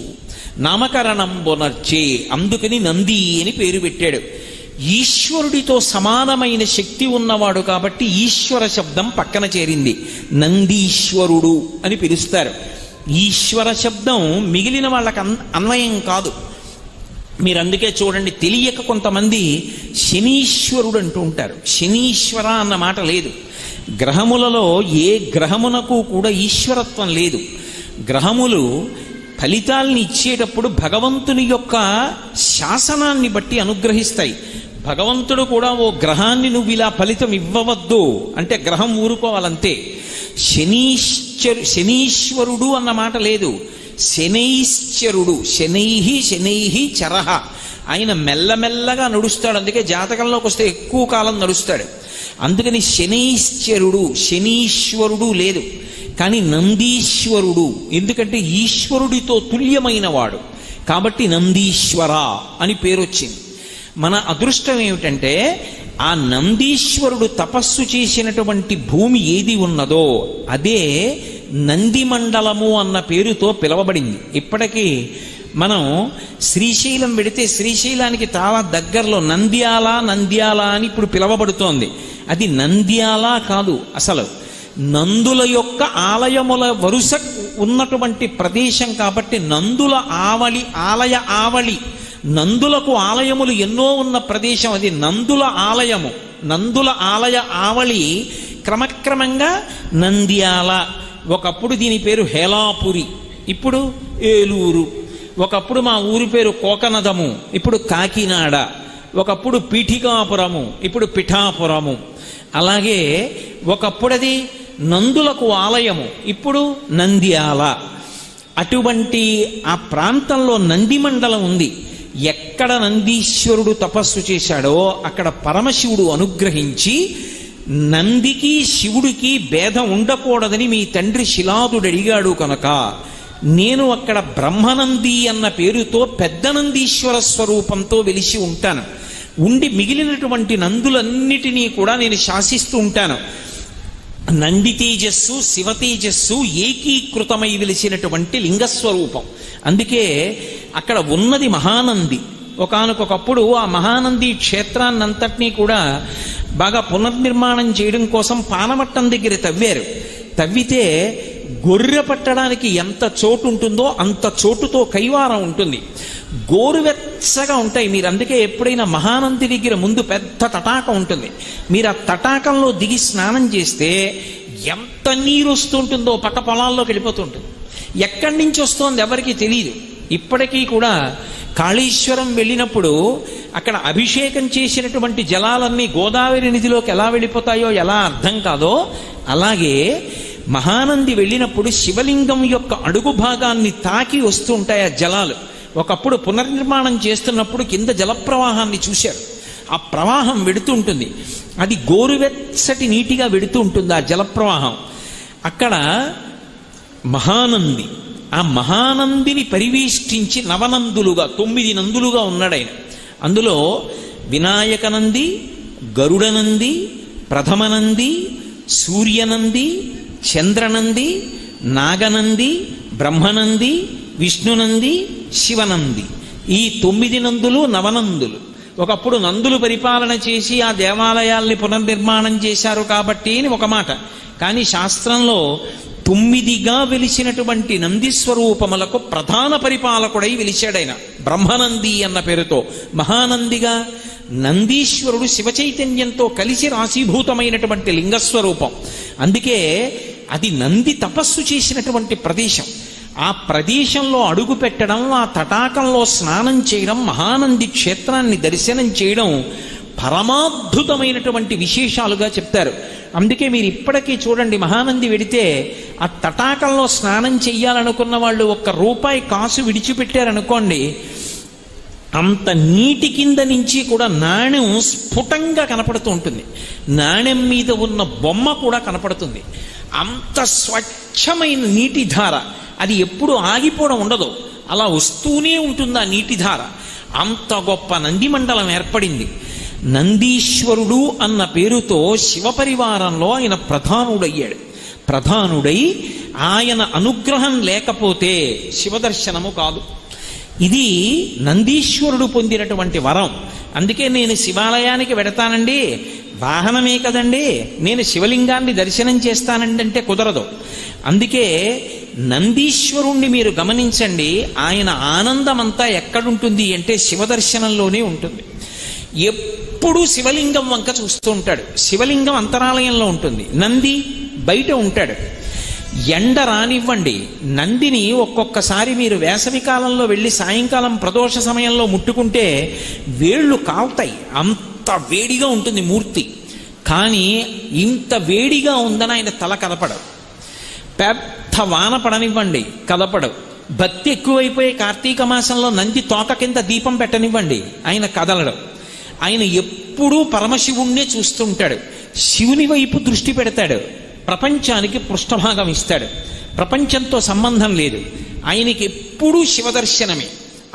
నామకరణం బొనర్చే, అందుకని నంది అని పేరు పెట్టాడు. ఈశ్వరుడితో సమానమైన శక్తి ఉన్నవాడు కాబట్టి ఈశ్వర శబ్దం పక్కన చేరింది. నందీశ్వరుడు అని పిలుస్తారు. ఈశ్వర శబ్దం మిగిలిన వాళ్ళకి అన్వయం కాదు. మీరు అందుకే చూడండి, తెలియక కొంతమంది శనీశ్వరుడు అంటూ ఉంటారు. శనీశ్వర అన్న మాట లేదు. గ్రహములలో ఏ గ్రహమునకు కూడా ఈశ్వరత్వం లేదు. గ్రహములు ఫలితాల్ని ఇచ్చేటప్పుడు భగవంతుని యొక్క శాసనాన్ని బట్టి అనుగ్రహిస్తాయి. భగవంతుడు కూడా ఓ గ్రహాన్ని నువ్వు ఇలా ఫలితం ఇవ్వవద్దు అంటే గ్రహం ఊరుకోవాలంతే. శనీశ్వరుడు అన్న మాట లేదు. శనైశ్చరుడు, శనైహి చరహ. ఆయన మెల్లమెల్లగా నడుస్తాడు. అందుకే జాతకంలోకి వస్తే ఎక్కువ కాలం నడుస్తాడు. అందుకని శనైశ్చరుడు, శనీశ్వరుడు లేదు. కానీ నందీశ్వరుడు, ఎందుకంటే ఈశ్వరుడితో తుల్యమైన వాడు కాబట్టి నందీశ్వర అని పేరు వచ్చింది. మన అదృష్టం ఏమిటంటే ఆ నందీశ్వరుడు తపస్సు చేసినటువంటి భూమి ఏది ఉన్నదో అదే నందిమండలము అన్న పేరుతో పిలవబడింది. ఇప్పటికీ మనం శ్రీశైలం వెడితే శ్రీశైలానికి చాలా దగ్గరలో నంద్యాల అని ఇప్పుడు పిలవబడుతోంది. అది నంద్యాల కాదు, అసలు నందుల యొక్క ఆలయముల వరుస ఉన్నటువంటి ప్రదేశం కాబట్టి నందుల ఆలయ ఆవళి, నందులకు ఆలయములు ఎన్నో ఉన్న ప్రదేశం అది నందుల ఆలయము. నందుల ఆలయ ఆవళి క్రమక్రమంగా నంద్యాల. ఒకప్పుడు దీని పేరు హేలాపురి, ఇప్పుడు ఏలూరు. ఒకప్పుడు మా ఊరి పేరు కోకనదము, ఇప్పుడు కాకినాడ. ఒకప్పుడు పీఠికాపురము, ఇప్పుడు పిఠాపురము. అలాగే ఒకప్పుడది నందులకు ఆలయము, ఇప్పుడు నంద్యాల. అటువంటి ఆ ప్రాంతంలో నందిమండలం ఉంది. ఎక్కడ నందీశ్వరుడు తపస్సు చేశాడో అక్కడ పరమశివుడు అనుగ్రహించి నందికి శివుడికి భేదం ఉండకూడదని మీ తండ్రి శిలాదుడు అడిగాడు కనుక నేను అక్కడ బ్రహ్మనంది అన్న పేరుతో పెద్ద నందీశ్వర స్వరూపంతో వెలిసి ఉంటాను. ఉండి మిగిలినటువంటి నందులన్నిటినీ కూడా నేను శాసిస్తూ ఉంటాను. నంది తేజస్సు శివ తేజస్సు ఏకీకృతమై వెలిసినటువంటి లింగస్వరూపం. అందుకే అక్కడ ఉన్నది మహానంది. ఒకానొకప్పుడు ఆ మహానంది క్షేత్రాన్నంతటినీ కూడా బాగా పునర్నిర్మాణం చేయడం కోసం పానమట్టం దగ్గర తవ్వారు. తవ్వితే గొర్రె పట్టడానికి ఎంత చోటు ఉంటుందో అంత చోటుతో కైవారం ఉంటుంది. గోరువెచ్చగా ఉంటాయి. మీరు అందుకే ఎప్పుడైనా మహానంది దగ్గర ముందు పెద్ద తటాకం ఉంటుంది. మీరు ఆ తటాకంలో దిగి స్నానం చేస్తే ఎంత నీరు వస్తుంటుందో పక్క పొలాల్లోకి వెళ్ళిపోతుంటుంది. ఎక్కడి నుంచి వస్తోంది ఎవరికి తెలియదు. ఇప్పటికీ కూడా కాళేశ్వరం వెళ్ళినప్పుడు అక్కడ అభిషేకం చేసినటువంటి జలాలన్నీ గోదావరి నదిలోకి ఎలా వెళ్ళిపోతాయో ఎలా అర్థం కాదో అలాగే మహానంది వెళ్ళినప్పుడు శివలింగం యొక్క అడుగు భాగాన్ని తాకి వస్తూ ఉంటాయి ఆ జలాలు. ఒకప్పుడు పునర్నిర్మాణం చేస్తున్నప్పుడు కింద జలప్రవాహాన్ని చూశారు. ఆ ప్రవాహం వెడుతూ ఉంటుంది. అది గోరువెచ్చటి నీటిగా వెడుతూ ఉంటుంది ఆ జలప్రవాహం. అక్కడ మహానంది, ఆ మహానందిని పరివేష్టించి నవనందులుగా 9 నందులుగా ఉన్నాడాయన. అందులో వినాయకనంది, గరుడనంది, ప్రథమనంది, సూర్యనంది, చంద్రనంది, నాగనంది, బ్రహ్మనంది, విష్ణునంది, శివనంది. ఈ 9 నందులు నవనందులు. ఒకప్పుడు నందులు పరిపాలన చేసి ఆ దేవాలయాల్ని పునర్నిర్మాణం చేశారు కాబట్టి అని ఒక మాట. కానీ శాస్త్రంలో 9గా వెలిసినటువంటి నందిస్వరూపములకు ప్రధాన పరిపాలకుడై వెలిశాడైన బ్రహ్మనంది అన్న పేరుతో. మహానందిగా నందీశ్వరుడు శివచైతన్యంతో కలిసి రాశీభూతమైనటువంటి లింగస్వరూపం. అందుకే అది నంది తపస్సు చేసినటువంటి ప్రదేశం. ఆ ప్రదేశంలో అడుగు పెట్టడం, ఆ తటాకంలో స్నానం చేయడం, మహానంది క్షేత్రాన్ని దర్శనం చేయడం పరమాద్భుతమైనటువంటి విశేషాలుగా చెప్తారు. అందుకే మీరు ఇప్పటికీ చూడండి, మహానంది వెడితే ఆ తటాకంలో స్నానం చెయ్యాలనుకున్న వాళ్ళు ₹1 కాసు విడిచిపెట్టారనుకోండి, అంత నీటి కింద నుంచి కూడా నాణ్యం స్ఫుటంగా కనపడుతూ ఉంటుంది. నాణ్యం మీద ఉన్న బొమ్మ కూడా కనపడుతుంది. అంత స్వచ్ఛమైన నీటి ధార, అది ఎప్పుడు ఆగిపోవడం ఉండదు, అలా వస్తూనే ఉంటుంది ఆ నీటి ధార. అంత గొప్ప నందిమండలం ఏర్పడింది. నందీశ్వరుడు అన్న పేరుతో శివపరివారంలో ఆయన ప్రధానుడయ్యాడు. ప్రధానుడై ఆయన అనుగ్రహం లేకపోతే శివదర్శనము కాదు. ఇది నందీశ్వరుడు పొందినటువంటి వరం. అందుకే నేను శివాలయానికి వెడతానండి, వాహనమే కదండి, నేను శివలింగాన్ని దర్శనం చేస్తానండి అంటే కుదరదు. అందుకే నందీశ్వరుణ్ణి మీరు గమనించండి, ఆయన ఆనందమంతా ఎక్కడుంటుంది అంటే శివదర్శనంలోనే ఉంటుంది. ఎప్పుడూ శివలింగం వంక చూస్తూ ఉంటాడు. శివలింగం అంతరాలయంలో ఉంటుంది, నంది బయట ఉంటాడు. ఎండ రానివ్వండి, నందిని ఒక్కొక్కసారి మీరు వేసవి కాలంలో వెళ్ళి సాయంకాలం ప్రదోష సమయంలో ముట్టుకుంటే వేళ్ళు కాలుతాయి, అంత వేడిగా ఉంటుంది మూర్తి. కానీ ఇంత వేడిగా ఉందని ఆయన తల కదపడవు. పెద్ద వాన పడనివ్వండి, కదపడవు. భక్తి ఎక్కువైపోయే కార్తీక మాసంలో నంది తోక కింద దీపం పెట్టనివ్వండి, ఆయన కదలడు. ఆయన ఎప్పుడూ పరమశివుణ్ణే చూస్తుంటాడు, శివుని వైపు దృష్టి పెడతాడు, ప్రపంచానికి పృష్ఠభాగం ఇస్తాడు. ప్రపంచంతో సంబంధం లేదు, ఆయనకి ఎప్పుడూ శివదర్శనమే.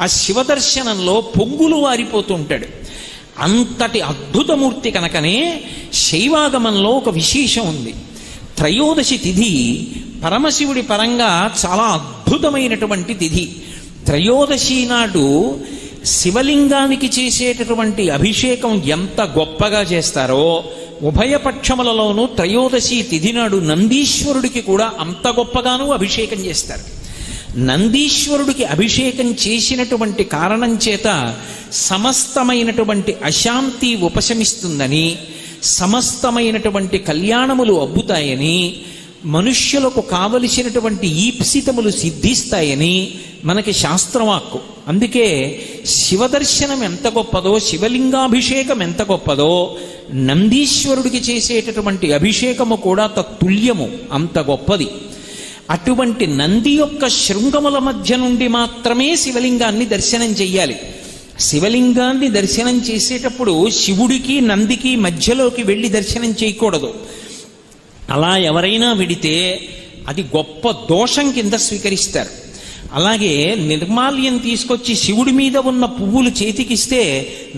ఆ శివదర్శనంలో పొంగులు వారిపోతూ ఉంటాడు. అంతటి అద్భుతమూర్తి కనుకనే శైవాగమంలో ఒక విశేషం ఉంది. త్రయోదశి తిథి పరమశివుడి పరంగా చాలా అద్భుతమైనటువంటి తిథి. త్రయోదశి నాడు శివలింగానికి చేసేటటువంటి అభిషేకం ఎంత గొప్పగా చేస్తారో, ఉభయపక్షములలోనూ త్రయోదశి తిథి నాడు నందీశ్వరుడికి కూడా అంత గొప్పగానూ అభిషేకం చేస్తారు. నందీశ్వరుడికి అభిషేకం చేసినటువంటి కారణం చేత సమస్తమైనటువంటి అశాంతి ఉపశమిస్తుందని, సమస్తమైనటువంటి కళ్యాణములు అబ్బుతాయని, మనుష్యులకు కావలసినటువంటి ఈప్సితములు సిద్ధిస్తాయని మనకి శాస్త్రవాక్కు. అందుకే శివదర్శనం ఎంత గొప్పదో, శివలింగాభిషేకం ఎంత గొప్పదో, నందీశ్వరుడికి చేసేటటువంటి అభిషేకము కూడా తత్తుల్యము, అంత గొప్పది. అటువంటి నంది యొక్క శృంగముల మధ్య నుండి మాత్రమే శివలింగాన్ని దర్శనం చెయ్యాలి. శివలింగాన్ని దర్శనం చేసేటప్పుడు శివుడికి నందికి మధ్యలోకి వెళ్ళి దర్శనం చేయకూడదు. అలా ఎవరైనా విడితే అది గొప్ప దోషం కింద స్వీకరిస్తారు. అలాగే నిర్మాల్యం తీసుకొచ్చి శివుడి మీద ఉన్న పువ్వులు చేతికిస్తే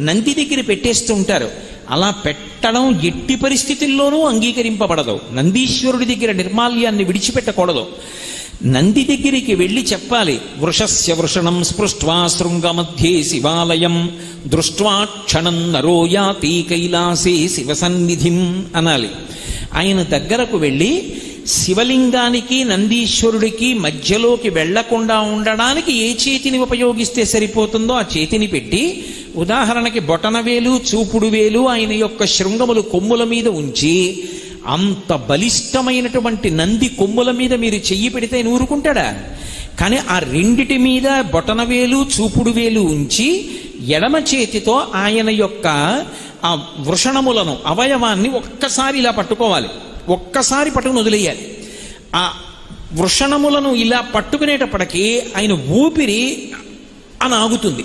నంది దగ్గర పెట్టేస్తుంటారు. అలా పెట్టడం ఎట్టి పరిస్థితుల్లోనూ అంగీకరింపబడదు. నందీశ్వరుడి దగ్గర నిర్మాల్యాన్ని విడిచిపెట్టకూడదు. నంది దగ్గరికి వెళ్ళి చెప్పాలి, వృషస్య వృషణం స్పృష్ట్వా శృంగమధ్యే శివాలయం దృష్ట్వా క్షణం నరో యాతి కైలాసే శివసన్నిధిం అనాలి. ఆయన దగ్గరకు వెళ్ళి శివలింగానికి నందీశ్వరుడికి మధ్యలోకి వెళ్లకుండా ఉండడానికి ఏ చేతిని ఉపయోగిస్తే సరిపోతుందో ఆ చేతిని పెట్టి, ఉదాహరణకి బొటనవేలు చూపుడు వేలు ఆయన యొక్క శృంగములు కొమ్ముల మీద ఉంచి, అంత బలిష్టమైనటువంటి నంది కొమ్ముల మీద మీరు చెయ్యి పెడితే నూరుకుంటాడా? కానీ ఆ రెండిటి మీద బొటనవేలు చూపుడు వేలు ఉంచి ఎడమ చేతితో ఆయన యొక్క ఆ వృషణములను అవయవాన్ని ఒక్కసారి ఇలా పట్టుకోవాలి, ఒక్కసారి పట్టుకుని వదిలేయాలి. ఆ వృషణములను ఇలా పట్టుకునేటప్పటికీ ఆయన ఊపిరి అని ఆగుతుంది.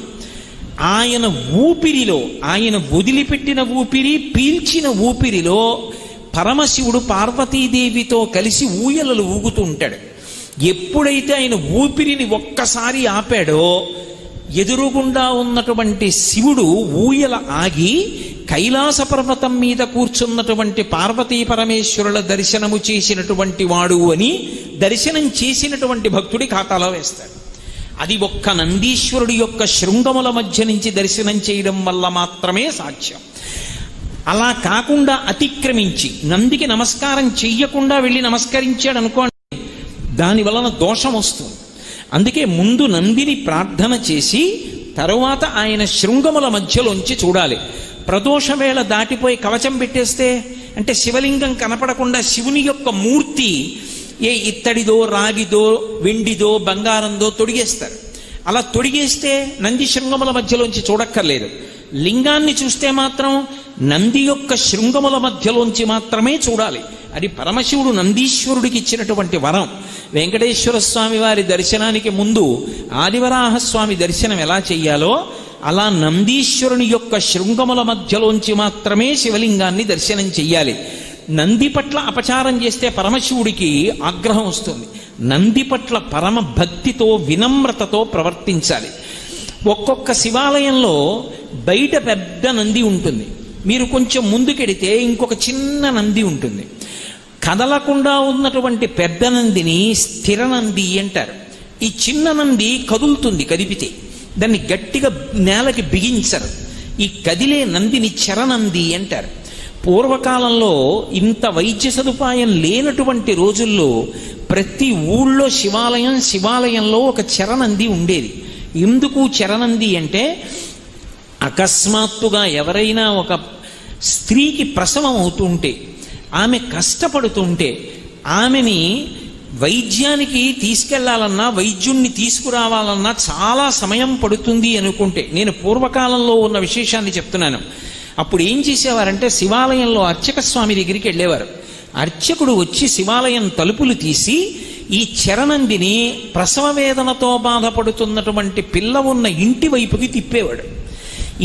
ఆయన ఊపిరిలో, ఆయన వదిలిపెట్టిన ఊపిరి, పీల్చిన ఊపిరిలో పరమశివుడు పార్వతీదేవితో కలిసి ఊయలలు ఊగుతూ ఉంటాడు. ఎప్పుడైతే ఆయన ఊపిరిని ఒక్కసారి ఆపాడో ఎదురుగుండా ఉన్నటువంటి శివుడు ఊయల ఆగి కైలాస పర్వతం మీద కూర్చున్నటువంటి పార్వతీ పరమేశ్వరుల దర్శనము చేసినటువంటి వాడు అని దర్శనం చేసినటువంటి భక్తుడి ఖాతాలో వేస్తాడు. అది ఒక్క నందీశ్వరుడి యొక్క శృంగముల మధ్య నుంచి దర్శనం చేయడం వల్ల మాత్రమే సాధ్యం. అలా కాకుండా అతిక్రమించి నందికి నమస్కారం చెయ్యకుండా వెళ్ళి నమస్కరించాడు అనుకోండి, దాని వలన దోషం వస్తుంది. అందుకే ముందు నందిని ప్రార్థన చేసి తరువాత ఆయన శృంగముల మధ్యలోంచి చూడాలి. ప్రదోష వేళ దాటిపోయి కవచం పెట్టేస్తే, అంటే శివలింగం కనపడకుండా శివుని యొక్క మూర్తి ఏ ఇత్తడిదో రాగిదో వెండిదో బంగారందో తొడిగేస్తారు. అలా తొడిగేస్తే నంది శృంగముల మధ్యలోంచి చూడక్కర్లేదు. లింగాన్ని చూస్తే మాత్రం నంది యొక్క శృంగముల మధ్యలోంచి మాత్రమే చూడాలి. అది పరమశివుడు నందీశ్వరుడికి ఇచ్చినటువంటి వరం. వెంకటేశ్వర స్వామి వారి దర్శనానికి ముందు ఆదివరాహస్వామి దర్శనం ఎలా చెయ్యాలో అలా నందీశ్వరుని యొక్క శృంగముల మధ్యలోంచి మాత్రమే శివలింగాన్ని దర్శనం చెయ్యాలి. నంది పట్ల అపచారం చేస్తే పరమశివుడికి ఆగ్రహం వస్తుంది. నంది పట్ల పరమ భక్తితో వినమ్రతతో ప్రవర్తించాలి. ఒక్కొక్క శివాలయంలో బయట పెద్ద నంది ఉంటుంది, మీరు కొంచెం ముందుకెడితే ఇంకొక చిన్న నంది ఉంటుంది. కదలకుండా ఉన్నటువంటి పెద్ద నందిని స్థిర నంది అంటారు. ఈ చిన్న నంది కదులుతుంది కదిపితే. దాన్ని గట్టిగా నేలకి బిగించరు. ఈ కదిలే నందిని చరనంది అంటారు. పూర్వకాలంలో ఇంత వైద్య సదుపాయం లేనటువంటి రోజుల్లో ప్రతి ఊళ్ళో శివాలయంలో ఒక చరనంది ఉండేది. ఎందుకు చరనంది అంటే, అకస్మాత్తుగా ఎవరైనా ఒక స్త్రీకి ప్రసవం అవుతుంటే, ఆమె కష్టపడుతుంటే, ఆమెని వైద్యానికి తీసుకెళ్లాలన్నా, వైద్యుణ్ణి తీసుకురావాలన్నా చాలా సమయం పడుతుంది అనుకుంటే, నేను పూర్వకాలంలో ఉన్న విశేషాన్ని చెప్తున్నాను. అప్పుడు ఏం చేసేవారంటే, శివాలయంలో అర్చక స్వామి దగ్గరికి వెళ్ళేవారు. అర్చకుడు వచ్చి శివాలయం తలుపులు తీసి ఈ చరనందిని ప్రసవ వేదనతో బాధపడుతున్నటువంటి పిల్ల ఉన్న ఇంటి వైపుకి తిప్పేవాడు.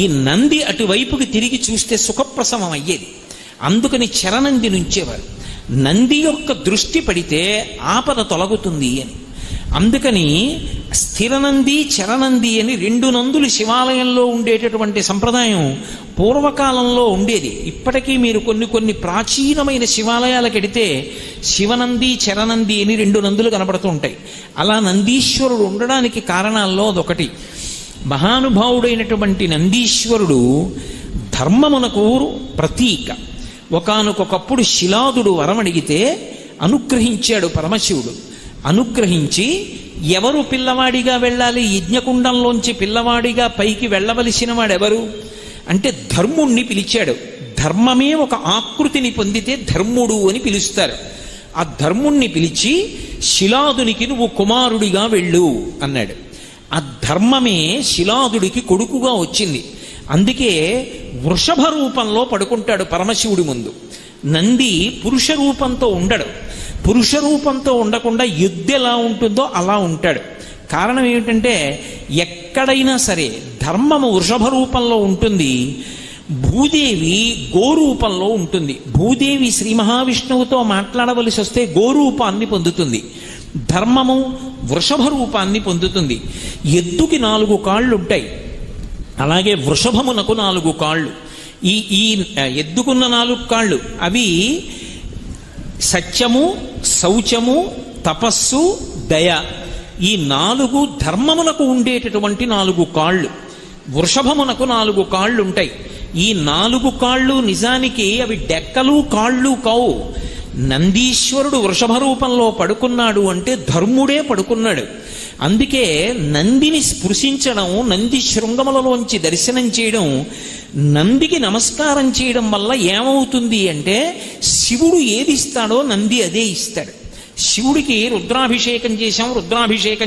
ఈ నంది అటువైపుకి తిరిగి చూస్తే సుఖప్రసవం అయ్యేది. అందుకని చరనంది నుంచేవారు. నంది యొక్క దృష్టి పడితే ఆపద తొలగుతుంది అని. అందుకని స్థిరనంది, చరనంది అని 2 నందులు శివాలయంలో ఉండేటటువంటి సంప్రదాయం పూర్వకాలంలో ఉండేది. ఇప్పటికీ మీరు కొన్ని ప్రాచీనమైన శివాలయాలకు వెడితే శివనంది, చరనంది అని 2 నందులు కనబడుతూ ఉంటాయి. అలా నందీశ్వరుడు ఉండడానికి కారణాల్లో అదొకటి. మహానుభావుడైనటువంటి నందీశ్వరుడు ధర్మమునకు ప్రతీక. ఒకానొకప్పుడు శిలాదుడు వరం అడిగితే అనుగ్రహించాడు పరమశివుడు. అనుగ్రహించి ఎవరు పిల్లవాడిగా వెళ్ళాలి, యజ్ఞకుండంలోంచి పిల్లవాడిగా పైకి వెళ్ళవలసిన వాడెవరు అంటే ధర్ముణ్ణి పిలిచాడు. ధర్మమే ఒక ఆకృతిని పొందితే ధర్ముడు అని పిలుస్తారు. ఆ ధర్ముణ్ణి పిలిచి శిలాదునికి నువ్వు కుమారుడిగా వెళ్ళు అన్నాడు. ఆ ధర్మమే శిలాదుడికి కొడుకుగా వచ్చింది. అందుకే వృషభ రూపంలో పడుకుంటాడు పరమశివుడి ముందు. నంది పురుష రూపంతో ఉండడు. పురుష రూపంతో ఉండకుండా ఎద్దు ఎలా ఉంటుందో అలా ఉంటాడు. కారణం ఏమిటంటే, ఎక్కడైనా సరే ధర్మము వృషభ రూపంలో ఉంటుంది, భూదేవి గోరూపంలో ఉంటుంది. భూదేవి శ్రీ మహావిష్ణువుతో మాట్లాడవలసి వస్తే గోరూపాన్ని పొందుతుంది. ధర్మము వృషభ రూపాన్ని పొందుతుంది. ఎద్దుకి 4 కాళ్ళు ఉంటాయి, అలాగే వృషభమునకు 4 కాళ్ళు. ఈ ఎద్దుకున్న 4 కాళ్ళు అవి సత్యము, శౌచము, తపస్సు, దయ. ఈ 4 ధర్మమునకు ఉండేటటువంటి 4 కాళ్ళు. వృషభమునకు 4 కాళ్ళు ఉంటాయి. ఈ 4 కాళ్ళు నిజానికి అవి డెక్కలు కాళ్ళు కావు. నందీశ్వరుడు వృషభ రూపంలో పడుకున్నాడు అంటే ధర్ముడే పడుకున్నాడు. అందుకే నందిని స్పృశించడం, నంది శృంగములలోంచి దర్శనం చేయడం, నందికి నమస్కారం చేయడం వల్ల ఏమవుతుంది అంటే, శివుడు ఏది ఇస్తాడో నంది అదే ఇస్తాడు. శివుడికి రుద్రాభిషేకం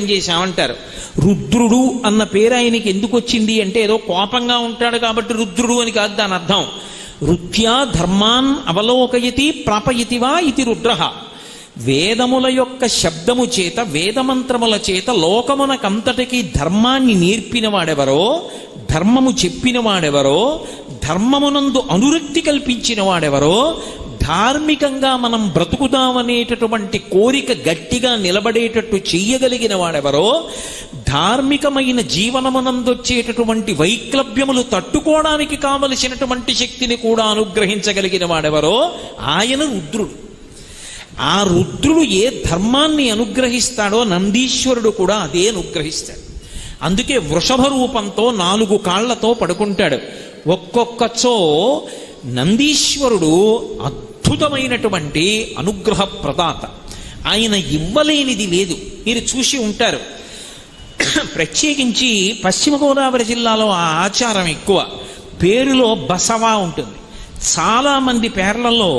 చేశాం అంటారు. రుద్రుడు అన్న పేరు ఆయనకి ఎందుకు వచ్చింది అంటే, ఏదో కోపంగా ఉంటాడు కాబట్టి రుద్రుడు అని కాదు దాని అర్థం. రుత్యా ధర్మాన్ అవలోకయతి ప్రాపయతివా ఇది రుద్రః. వేదముల యొక్క శబ్దము చేత, వేదమంత్రముల చేత లోకమునకంతటికీ ధర్మాన్ని నేర్పిన వాడెవరో, ధర్మము చెప్పిన వాడెవరో, ధర్మమునందు అనురక్తి కల్పించిన వాడెవరో, ధార్మికంగా మనం బ్రతుకుదామనేటటువంటి కోరిక గట్టిగా నిలబడేటట్టు చెయ్యగలిగిన వాడెవరో, ధార్మికమైన జీవనమునందొచ్చేటటువంటి వైక్లభ్యములు తట్టుకోవడానికి కావలసినటువంటి శక్తిని కూడా అనుగ్రహించగలిగిన వాడెవరో ఆయన రుద్రుడు. ఆ రుద్రుడు ఏ ధర్మాన్ని అనుగ్రహిస్తాడో నందీశ్వరుడు కూడా అదే అనుగ్రహిస్తాడు. అందుకే వృషభ రూపంతో 4 కాళ్లతో పడుకుంటాడు. ఒక్కొక్కచో నందీశ్వరుడు అద్భుతమైనటువంటి అనుగ్రహ ప్రదాత. ఆయన ఇవ్వలేనిది లేదు. మీరు చూసి ఉంటారు, ప్రత్యేకించి పశ్చిమ గోదావరి జిల్లాలో ఆ ఆచారం ఎక్కువ. పేరులో బసవా ఉంటుంది. చాలామంది పేర్లలో,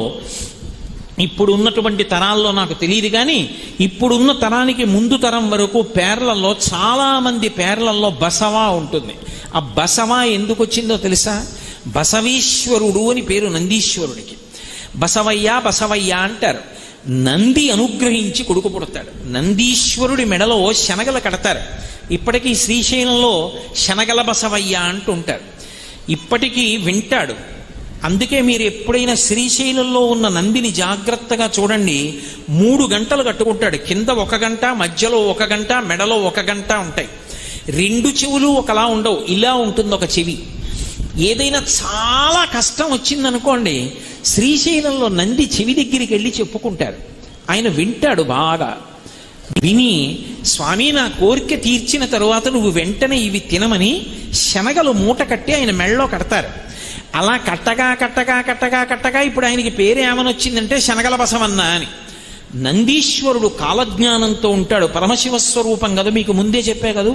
ఇప్పుడు ఉన్నటువంటి తరాల్లో నాకు తెలియదు కానీ ఇప్పుడున్న తరానికి ముందు తరం వరకు పేర్లలో, చాలామంది పేర్లలో బసవా ఉంటుంది. ఆ బసవా ఎందుకు వచ్చిందో తెలుసా? బసవేశ్వరుడు అని పేరు నందీశ్వరుడికి. బసవయ్య అంటారు. నంది అనుగ్రహించి కొడుకు పుడతాడు. నందీశ్వరుడి మెడలో శనగలు కడతారు. ఇప్పటికీ శ్రీశైలంలో శనగల బసవయ్య అంటుంటారు. ఇప్పటికీ వింటాడు. అందుకే మీరు ఎప్పుడైనా శ్రీశైలంలో ఉన్న నందిని జాగ్రత్తగా చూడండి. 3 గంటలు కట్టుకుంటాడు. కింద 1 గంట, మధ్యలో 1 గంట, మెడలో 1 గంట ఉంటాయి. 2 చెవులు ఒకలా ఉండవు, ఇలా ఉంటుంది ఒక చెవి. ఏదైనా చాలా కష్టం వచ్చిందనుకోండి, శ్రీశైలంలో నంది చెవి దగ్గరికి వెళ్ళి చెప్పుకుంటారు. ఆయన వింటాడు బాగా. విని, స్వామి నా కోరిక తీర్చిన తరువాత నువ్వు వెంటనే ఇవి తినమని శనగలు మూట కట్టి ఆయన మెళ్ళలో కడతారు. అలా కట్టగా కట్టగా కట్టగా కట్టగా ఇప్పుడు ఆయనకి పేరు ఏమని వచ్చిందంటే శనగల బసవన్న అని. నందీశ్వరుడు కాలజ్ఞానంతో ఉంటాడు, పరమశివస్వరూపం కదా, మీకు ముందే చెప్పే కదా,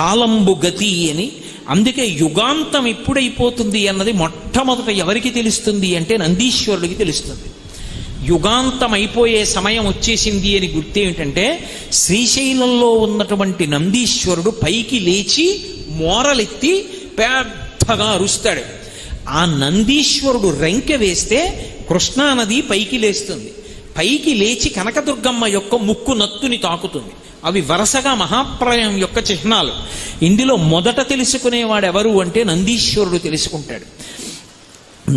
కాలంబు గతి అని. అందుకే యుగాంతం ఎప్పుడైపోతుంది అన్నది మొట్టమొదట ఎవరికి తెలుస్తుంది అంటే నందీశ్వరుడికి తెలుస్తుంది. యుగాంతం అయిపోయే సమయం వచ్చేసింది అని గుర్తేమిటంటే, శ్రీశైలంలో ఉన్నటువంటి నందీశ్వరుడు పైకి లేచి మోరలెత్తి పెద్దగా అరుస్తాడు. ఆ నందీశ్వరుడు రెంకె వేస్తే కృష్ణానది పైకి లేస్తుంది. పైకి లేచి కనకదుర్గమ్మ యొక్క ముక్కు నత్తుని తాకుతుంది. అవి వరుసగా మహాప్రళయం యొక్క చిహ్నాలు. ఇందులో మొదట తెలుసుకునేవాడెవరు అంటే నందీశ్వరుడు తెలుసుకుంటాడు.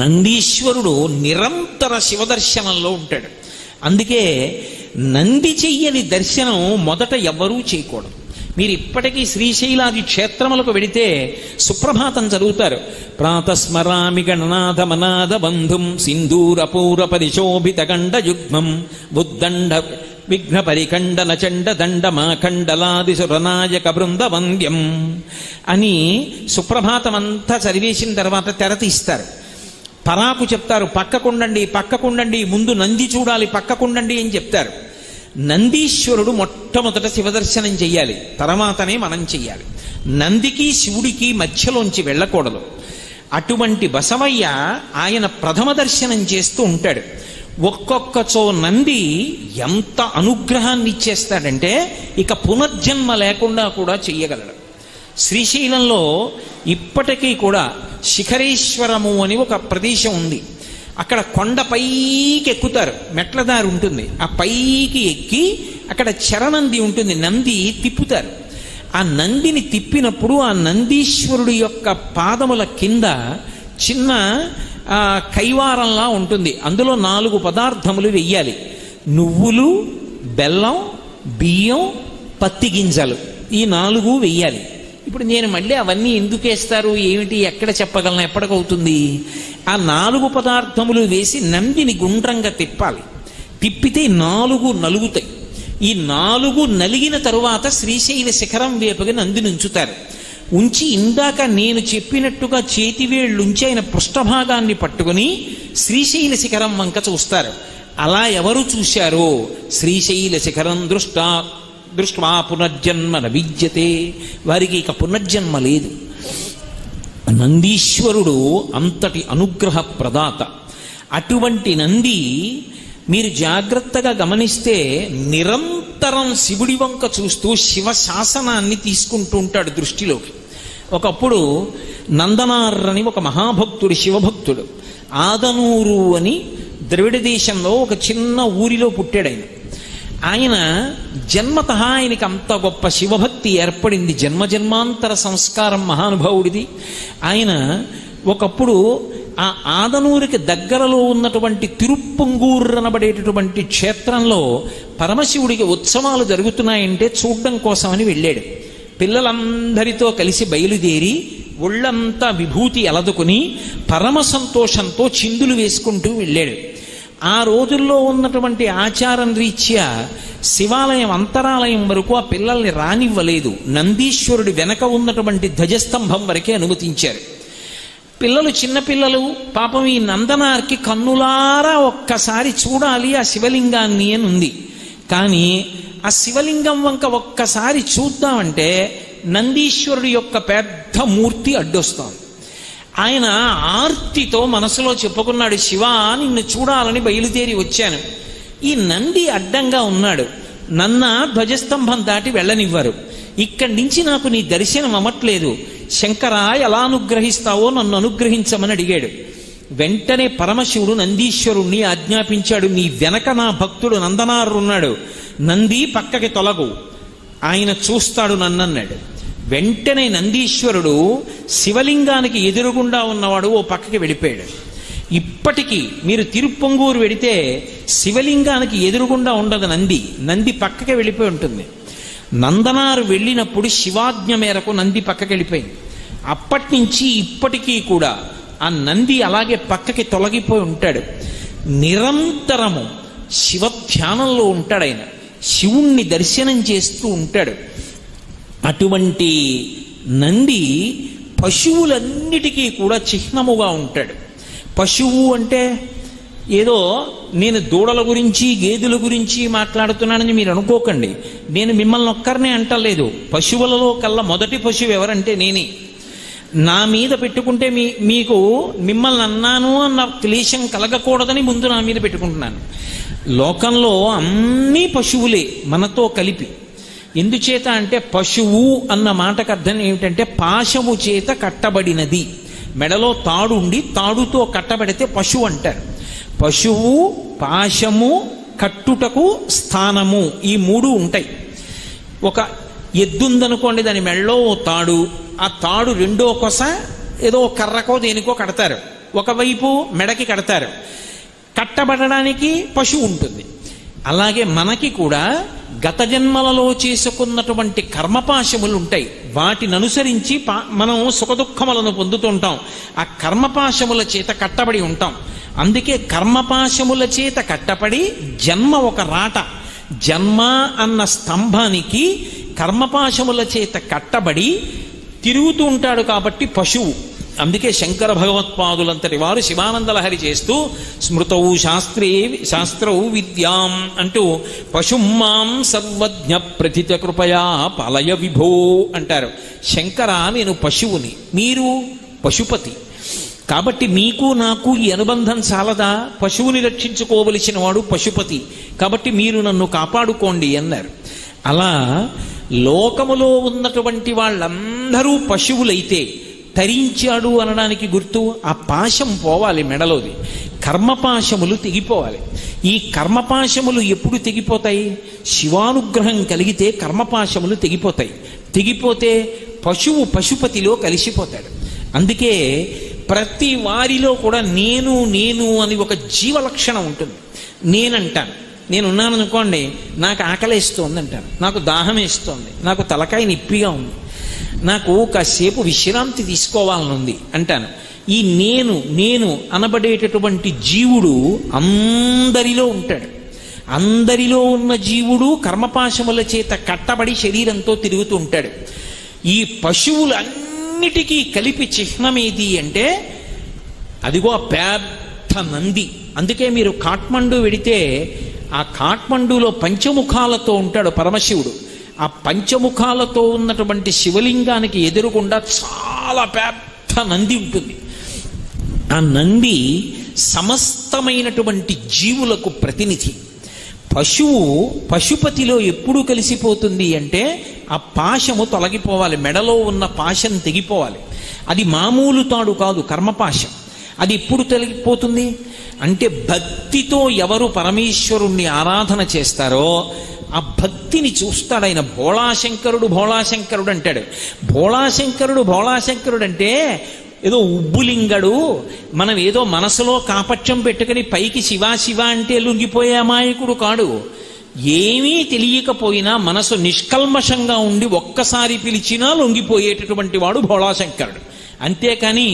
నందీశ్వరుడు నిరంతర శివదర్శనంలో ఉంటాడు. అందుకే నంది చెయ్యని దర్శనం మొదట ఎవ్వరూ చేయకూడదు. మీరు ఇప్పటికీ శ్రీశైలాది క్షేత్రములకు వెడితే సుప్రభాతం చదువుతారు. ప్రాతస్మరామి గణనాథ మనాథ బంధుం సింధూరపూర పరిశోభిత గండ యుగ్మం బుద్దండ విఘ్న పరిఖండన చండ దండ మాఖండలాది సురనాయక బృంద వంద్యం అని సుప్రభాతం అంతా చదివేసిన తర్వాత తెర తీస్తారు. పరాకు చెప్తారు, పక్కకుండండి పక్కకుండండి, ముందు నంది చూడాలి, పక్కకుండండి అని చెప్తారు. నందీశ్వరుడు మొట్టమొదట శివదర్శనం చెయ్యాలి, తర్వాతనే మనం చెయ్యాలి. నందికి శివుడికి మధ్యలోంచి వెళ్ళకూడదు. అటువంటి బసవయ్య ఆయన ప్రథమ దర్శనం చేస్తూ ఉంటాడు. ఒక్కొక్కచో నంది ఎంత అనుగ్రహాన్ని ఇచ్చేస్తాడంటే ఇక పునర్జన్మ లేకుండా కూడా చెయ్యగలడు. శ్రీశైలంలో ఇప్పటికీ కూడా శిఖరేశ్వరము అని ఒక ప్రదేశం ఉంది. అక్కడ కొండ పైకి ఎక్కుతారు, మెట్లదారి ఉంటుంది. ఆ పైకి ఎక్కి అక్కడ చరనంది ఉంటుంది, నంది తిప్పుతారు. ఆ నందిని తిప్పినప్పుడు ఆ నందీశ్వరుడు యొక్క పాదముల కింద చిన్న కైవారంలా ఉంటుంది. అందులో 4 పదార్థములు వెయ్యాలి: నువ్వులు, బెల్లం, బియ్యం, పత్తి గింజలు. ఈ 4 వెయ్యాలి. ఇప్పుడు నేను మళ్ళీ అవన్నీ ఎందుకు వేస్తారు ఏమిటి ఎక్కడ చెప్పగలను, ఎప్పటికవుతుంది? ఆ 4 పదార్థములు వేసి నందిని గుండ్రంగా తిప్పాలి. తిప్పితే 4 నలుగుతాయి. ఈ 4 నలిగిన తరువాత శ్రీశైల శిఖరం వైపుగా నందిని ఉంచుతారు. ఉంచి ఇందాక నేను చెప్పినట్టుగా చేతివేళ్లుంచి ఆయన పృష్ఠభాగాన్ని పట్టుకుని శ్రీశైల శిఖరం వంక చూస్తారు. అలా ఎవరు చూశారో శ్రీశైల శిఖరం దృష్ట్వా పునర్జన్మ న విద్యతే, వారికి ఇక పునర్జన్మ లేదు. నందీశ్వరుడు అంతటి అనుగ్రహ ప్రదాత. అటువంటి నంది మీరు జాగ్రత్తగా గమనిస్తే నిరంతరం శివుడి వంక చూస్తూ శివ శాసనాన్ని తీసుకుంటూ ఉంటాడు దృష్టిలోకి. ఒకప్పుడు నందనార్ అని ఒక మహాభక్తుడు, శివభక్తుడు, ఆదనూరు అని ద్రవిడ దేశంలో ఒక చిన్న ఊరిలో పుట్టాడు ఆయన. ఆయన జన్మత ఆయనకి అంత గొప్ప శివభక్తి ఏర్పడింది, జన్మజన్మాంతర సంస్కారం మహానుభావుడిది. ఆయన ఒకప్పుడు ఆ ఆదనూరికి దగ్గరలో ఉన్నటువంటి తిరుప్పంగూర్ అనబడేటటువంటి క్షేత్రంలో పరమశివుడికి ఉత్సవాలు జరుగుతున్నాయంటే చూడడం కోసమని వెళ్ళాడు. పిల్లలందరితో కలిసి బయలుదేరి ఒళ్ళంతా విభూతి అలదుకుని పరమ సంతోషంతో చిందులు వేసుకుంటూ వెళ్ళాడు. ఆ రోజుల్లో ఉన్నటువంటి ఆచారం రీత్యా శివాలయం అంతరాలయం వరకు ఆ పిల్లల్ని రానివ్వలేదు. నందీశ్వరుడి వెనక ఉన్నటువంటి ధ్వజస్తంభం వరకే అనుమతించారు. పిల్లలు, చిన్నపిల్లలు పాపం ఈ నందనార్కి కన్నులారా ఒక్కసారి చూడాలి ఆ శివలింగాన్ని అని ఉంది. కానీ ఆ శివలింగం వంక ఒక్కసారి చూద్దామంటే నందీశ్వరుడి యొక్క పెద్ద మూర్తి అడ్డొస్తాం. ఆయన ఆర్తితో మనసులో చెప్పుకున్నాడు, శివా నిన్ను చూడాలని బయలుదేరి వచ్చాను. ఈ నంది అడ్డంగా ఉన్నాడు, నన్న ధ్వజస్తంభం దాటి వెళ్ళనివ్వరు. ఇక్కడి నుంచి నాకు నీ దర్శనం అవ్వట్లేదు, శంకరా ఎలా అనుగ్రహిస్తావో నన్ను అనుగ్రహించమని అడిగాడు. వెంటనే పరమశివుడు నందీశ్వరుణ్ణి ఆజ్ఞాపించాడు, నీ వెనక నా భక్తుడు నందనారు ఉన్నాడు, నంది పక్కకి తొలగు, ఆయన చూస్తాడు నన్నన్నాడు. వెంటనే నందీశ్వరుడు శివలింగానికి ఎదురుగుండా ఉన్నవాడు ఓ పక్కకి వెళ్ళిపోయాడు. ఇప్పటికీ మీరు తిరుప్పంగూరు వెడితే శివలింగానికి ఎదురుగుండా ఉండదు నంది, నంది పక్కకి వెళ్ళిపోయి ఉంటుంది. నందనారు వెళ్ళినప్పుడు శివాజ్ఞ మేరకు నంది పక్కకి వెళ్ళిపోయింది. అప్పటి నుంచి ఇప్పటికీ కూడా ఆ నంది అలాగే పక్కకి తొలగిపోయి ఉంటాడు. నిరంతరము శివధ్యానంలో ఉంటాడు ఆయన. శివుణ్ణి దర్శనం చేస్తూ ఉంటాడు. అటువంటి నంది పశువులన్నిటికీ కూడా చిహ్నముగా ఉంటాడు. పశువు అంటే ఏదో నేను దూడల గురించి గేదెల గురించి మాట్లాడుతున్నానని మీరు అనుకోకండి. నేను మిమ్మల్ని ఒక్కరినే అంటలేదు. పశువులలో కల్లా మొదటి పశువు ఎవరంటే నేనే. నా మీద పెట్టుకుంటే మీకు మిమ్మల్ని అన్నాను అన్న క్లేశం కలగకూడదని ముందు నా మీద పెట్టుకుంటున్నాను. లోకంలో అన్నీ పశువులే మనతో కలిపి. ఎందుచేత అంటే పశువు అన్న మాటకు అర్థం ఏమిటంటే పాశము చేత కట్టబడినది. మెడలో తాడుండి తాడుతో కట్టబడితే పశువు అంటారు. పశువు, పాశము, కట్టుటకు స్థానము, ఈ మూడు ఉంటాయి. ఒక ఎద్దుందనుకోండి, దాని మెడలో ఓ తాడు, ఆ తాడు రెండో కొస ఏదో కర్రకో దేనికో కడతారు, ఒకవైపు మెడకి కడతారు. కట్టబడడానికి పశువు ఉంటుంది. అలాగే మనకి కూడా గత జన్మలలో చేసుకున్నటువంటి కర్మపాశములు ఉంటాయి. వాటిని అనుసరించి మనం సుఖదుఖములను పొందుతుంటాం. ఆ కర్మపాశముల చేత కట్టబడి ఉంటాం. అందుకే కర్మపాశముల చేత కట్టబడి జన్మ ఒక రాట. జన్మ అన్న స్తంభానికి కర్మపాశముల చేత కట్టబడి తిరుగుతూ ఉంటాడు కాబట్టి పశువు. అందుకే శంకర భగవత్పాదులంతటి వారు శివానందలహరి చేస్తూ స్మృతౌ శాస్త్రౌ విద్యాం అంటూ పశుమాం సర్వజ్ఞ ప్రథిత కృపయా పాలయ విభో అంటారు. శంకర, నేను పశువుని, మీరు పశుపతి. కాబట్టి మీకు నాకు ఈ అనుబంధం చాలదా? పశువుని రక్షించుకోవలసిన వాడు పశుపతి, కాబట్టి మీరు నన్ను కాపాడుకోండి అన్నారు. అలా లోకములో ఉన్నటువంటి వాళ్ళందరూ పశువులైతే తరించాడు అనడానికి గుర్తు ఆ పాశం పోవాలి మెడలోది. కర్మపాశములు తెగిపోవాలి. ఈ కర్మపాశములు ఎప్పుడు తెగిపోతాయి? శివానుగ్రహం కలిగితే కర్మపాశములు తెగిపోతాయి. తెగిపోతే పశువు పశుపతిలో కలిసిపోతాడు. అందుకే ప్రతి వారిలో కూడా నేను నేను అని ఒక జీవలక్షణం ఉంటుంది. నేనంటాను, నేనున్నాను అనుకోండి, నాకు ఆకలేస్తోంది అంటాను, నాకు దాహం వేస్తోంది, నాకు తలకాయ నొప్పిగా ఉంది, నాకు కాసేపు విశ్రాంతి తీసుకోవాలనుంది అంటాను. ఈ నేను నేను అనబడేటటువంటి జీవుడు అందరిలో ఉంటాడు. అందరిలో ఉన్న జీవుడు కర్మపాశముల చేత కట్టబడి శరీరంతో తిరుగుతూ ఉంటాడు. ఈ పశువులన్నిటికీ కలిపి చిహ్నమేది అంటే అదిగో పెద్ద నంది. అందుకే మీరు కాఠ్మండు వెడితే ఆ కాఠ్మండులో పంచముఖాలతో ఉంటాడు పరమశివుడు. ఆ పంచముఖాలతో ఉన్నటువంటి శివలింగానికి ఎదురుగుండా చాలా పెద్ద నంది ఉంటుంది. ఆ నంది సమస్తమైనటువంటి జీవులకు ప్రతినిధి. పశువు పశుపతిలో ఎప్పుడు కలిసిపోతుంది అంటే ఆ పాశము తొలగిపోవాలి, మెడలో ఉన్న పాశం తెగిపోవాలి. అది మామూలు తాడు కాదు, కర్మపాశం. అది ఎప్పుడు తొలగిపోతుంది అంటే భక్తితో ఎవరు పరమేశ్వరుణ్ణి ఆరాధన చేస్తారో ఆ భక్తిని చూస్తాడు ఆయన. భోళాశంకరుడు భోళాశంకరుడు అంటాడు. భోళాశంకరుడు అంటే ఏదో ఉబ్బులింగడు, మనం ఏదో మనసులో కాపట్యం పెట్టుకుని పైకి శివా శివ అంటే లొంగిపోయే అమాయకుడు కాడు. ఏమీ తెలియకపోయినా మనసు నిష్కల్మషంగా ఉండి ఒక్కసారి పిలిచినా లొంగిపోయేటటువంటి వాడు భోళాశంకరుడు. అంతేకాని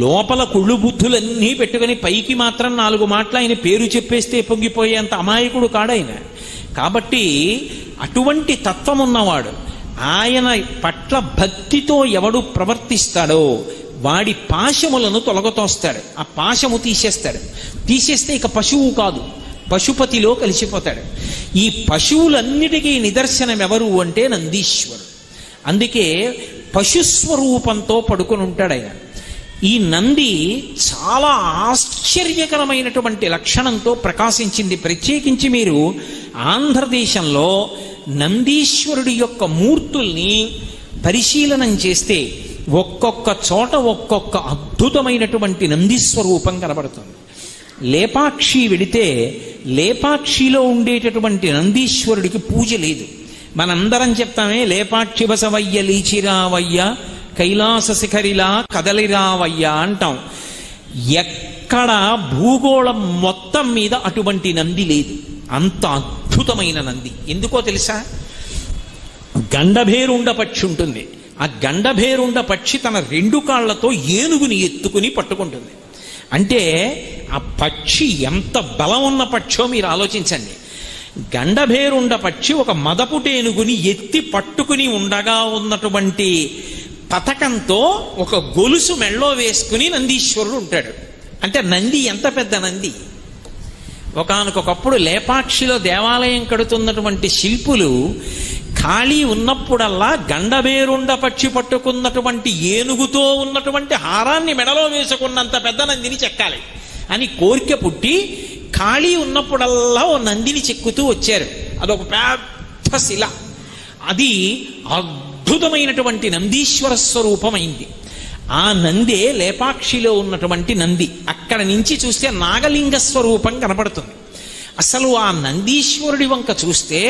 లోపల కుళ్ళు బుద్ధులన్నీ పెట్టుకుని పైకి మాత్రం 4 మాటలు ఆయన పేరు చెప్పేస్తే పొంగిపోయేంత అమాయకుడు కాడాయన. కాబట్టి అటువంటి తత్వం ఉన్నవాడు. ఆయన పట్ల భక్తితో ఎవడు ప్రవర్తిస్తాడో వాడి పాశములను తొలగతోస్తాడు. ఆ పాశము తీసేస్తే ఇక పశువు కాదు, పశుపతిలో కలిసిపోతాడు. ఈ పశువులన్నిటికీ నిదర్శనం ఎవరు అంటే నందీశ్వరుడు. అందుకే పశుస్వరూపంతో పడుకొని ఉంటాడు ఆయన. ఈ నంది చాలా ఆశ్చర్యకరమైనటువంటి లక్షణంతో ప్రకాశించింది. ప్రత్యేకించి మీరు ఆంధ్రదేశంలో నందీశ్వరుడి యొక్క మూర్తుల్ని పరిశీలనం చేస్తే ఒక్కొక్క చోట ఒక్కొక్క అద్భుతమైనటువంటి నందీస్వరూపం కనబడుతుంది. లేపాక్షి వెడితే లేపాక్షిలో ఉండేటటువంటి నందీశ్వరుడికి పూజ లేదు. మనందరం చెప్తామే లేపాక్షి బసవయ్య లీచిరావయ్య కైలాస శిఖరిలా కదలిరావయ్య అంటాం. ఎక్కడ భూగోళం మొత్తం మీద అటువంటి నంది లేదు. అంత అద్భుతమైన నంది. ఎందుకో తెలుసా? గండభేరుండ పక్షి ఉంటుంది. ఆ గండభేరుండ పక్షి తన 2 కాళ్లతో ఏనుగుని ఎత్తుకుని పట్టుకుంటుంది. అంటే ఆ పక్షి ఎంత బలం ఉన్న పక్షో మీరు ఆలోచించండి. గండభేరుండ పక్షి ఒక మదపుటేనుగుని ఎత్తి పట్టుకుని ఉండగా ఉన్నటువంటి పథకంతో ఒక గొలుసు మెళ్ళో వేసుకుని నందీశ్వరుడు ఉంటాడు. అంటే నంది ఎంత పెద్ద నంది! ఒకానొకప్పుడు లేపాక్షిలో దేవాలయం కడుతున్నటువంటి శిల్పులు ఖాళీ ఉన్నప్పుడల్లా గండభేరుండ పక్షి పట్టుకున్నటువంటి ఏనుగుతో ఉన్నటువంటి హారాన్ని మెడలో వేసుకున్నంత పెద్ద నందిని చెక్కాలి అని కోరిక పుట్టి ఖాళీ ఉన్నప్పుడల్లా ఓ నందిని చెక్కుతూ వచ్చారు. అదొక పెద్ద శిల. అది అద్భుతమైనటువంటి నందీశ్వర స్వరూపమైంది. ఆ నందే లేపాక్షిలో ఉన్నటువంటి నంది. అక్కడ నుంచి చూస్తే నాగలింగ స్వరూపం కనపడుతుంది. అసలు ఆ నందీశ్వరుడి వంక చూస్తే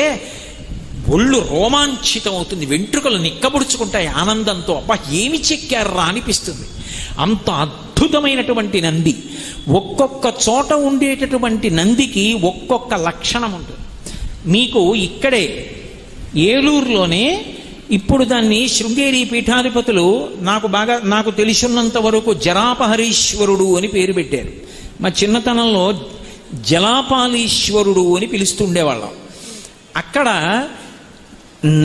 ఒళ్ళు రోమాంచితం అవుతుంది, వెంట్రుకలు నిక్కబుడుచుకుంటాయి ఆనందంతో. అబ్బా ఏమి చెక్కారా అనిపిస్తుంది. అంత అద్భుతమైనటువంటి నంది. ఒక్కొక్క చోట ఉండేటటువంటి నందికి ఒక్కొక్క లక్షణం ఉంటుంది. మీకు ఇక్కడే ఏలూరులోనే ఇప్పుడు దాన్ని శృంగేరి పీఠాధిపతులు నాకు తెలిసినంత వరకు జరాపహరీశ్వరుడు అని పేరు పెట్టారు. మా చిన్నతనంలో జలాపాలీశ్వరుడు అని పిలుస్తుండేవాళ్ళం. అక్కడ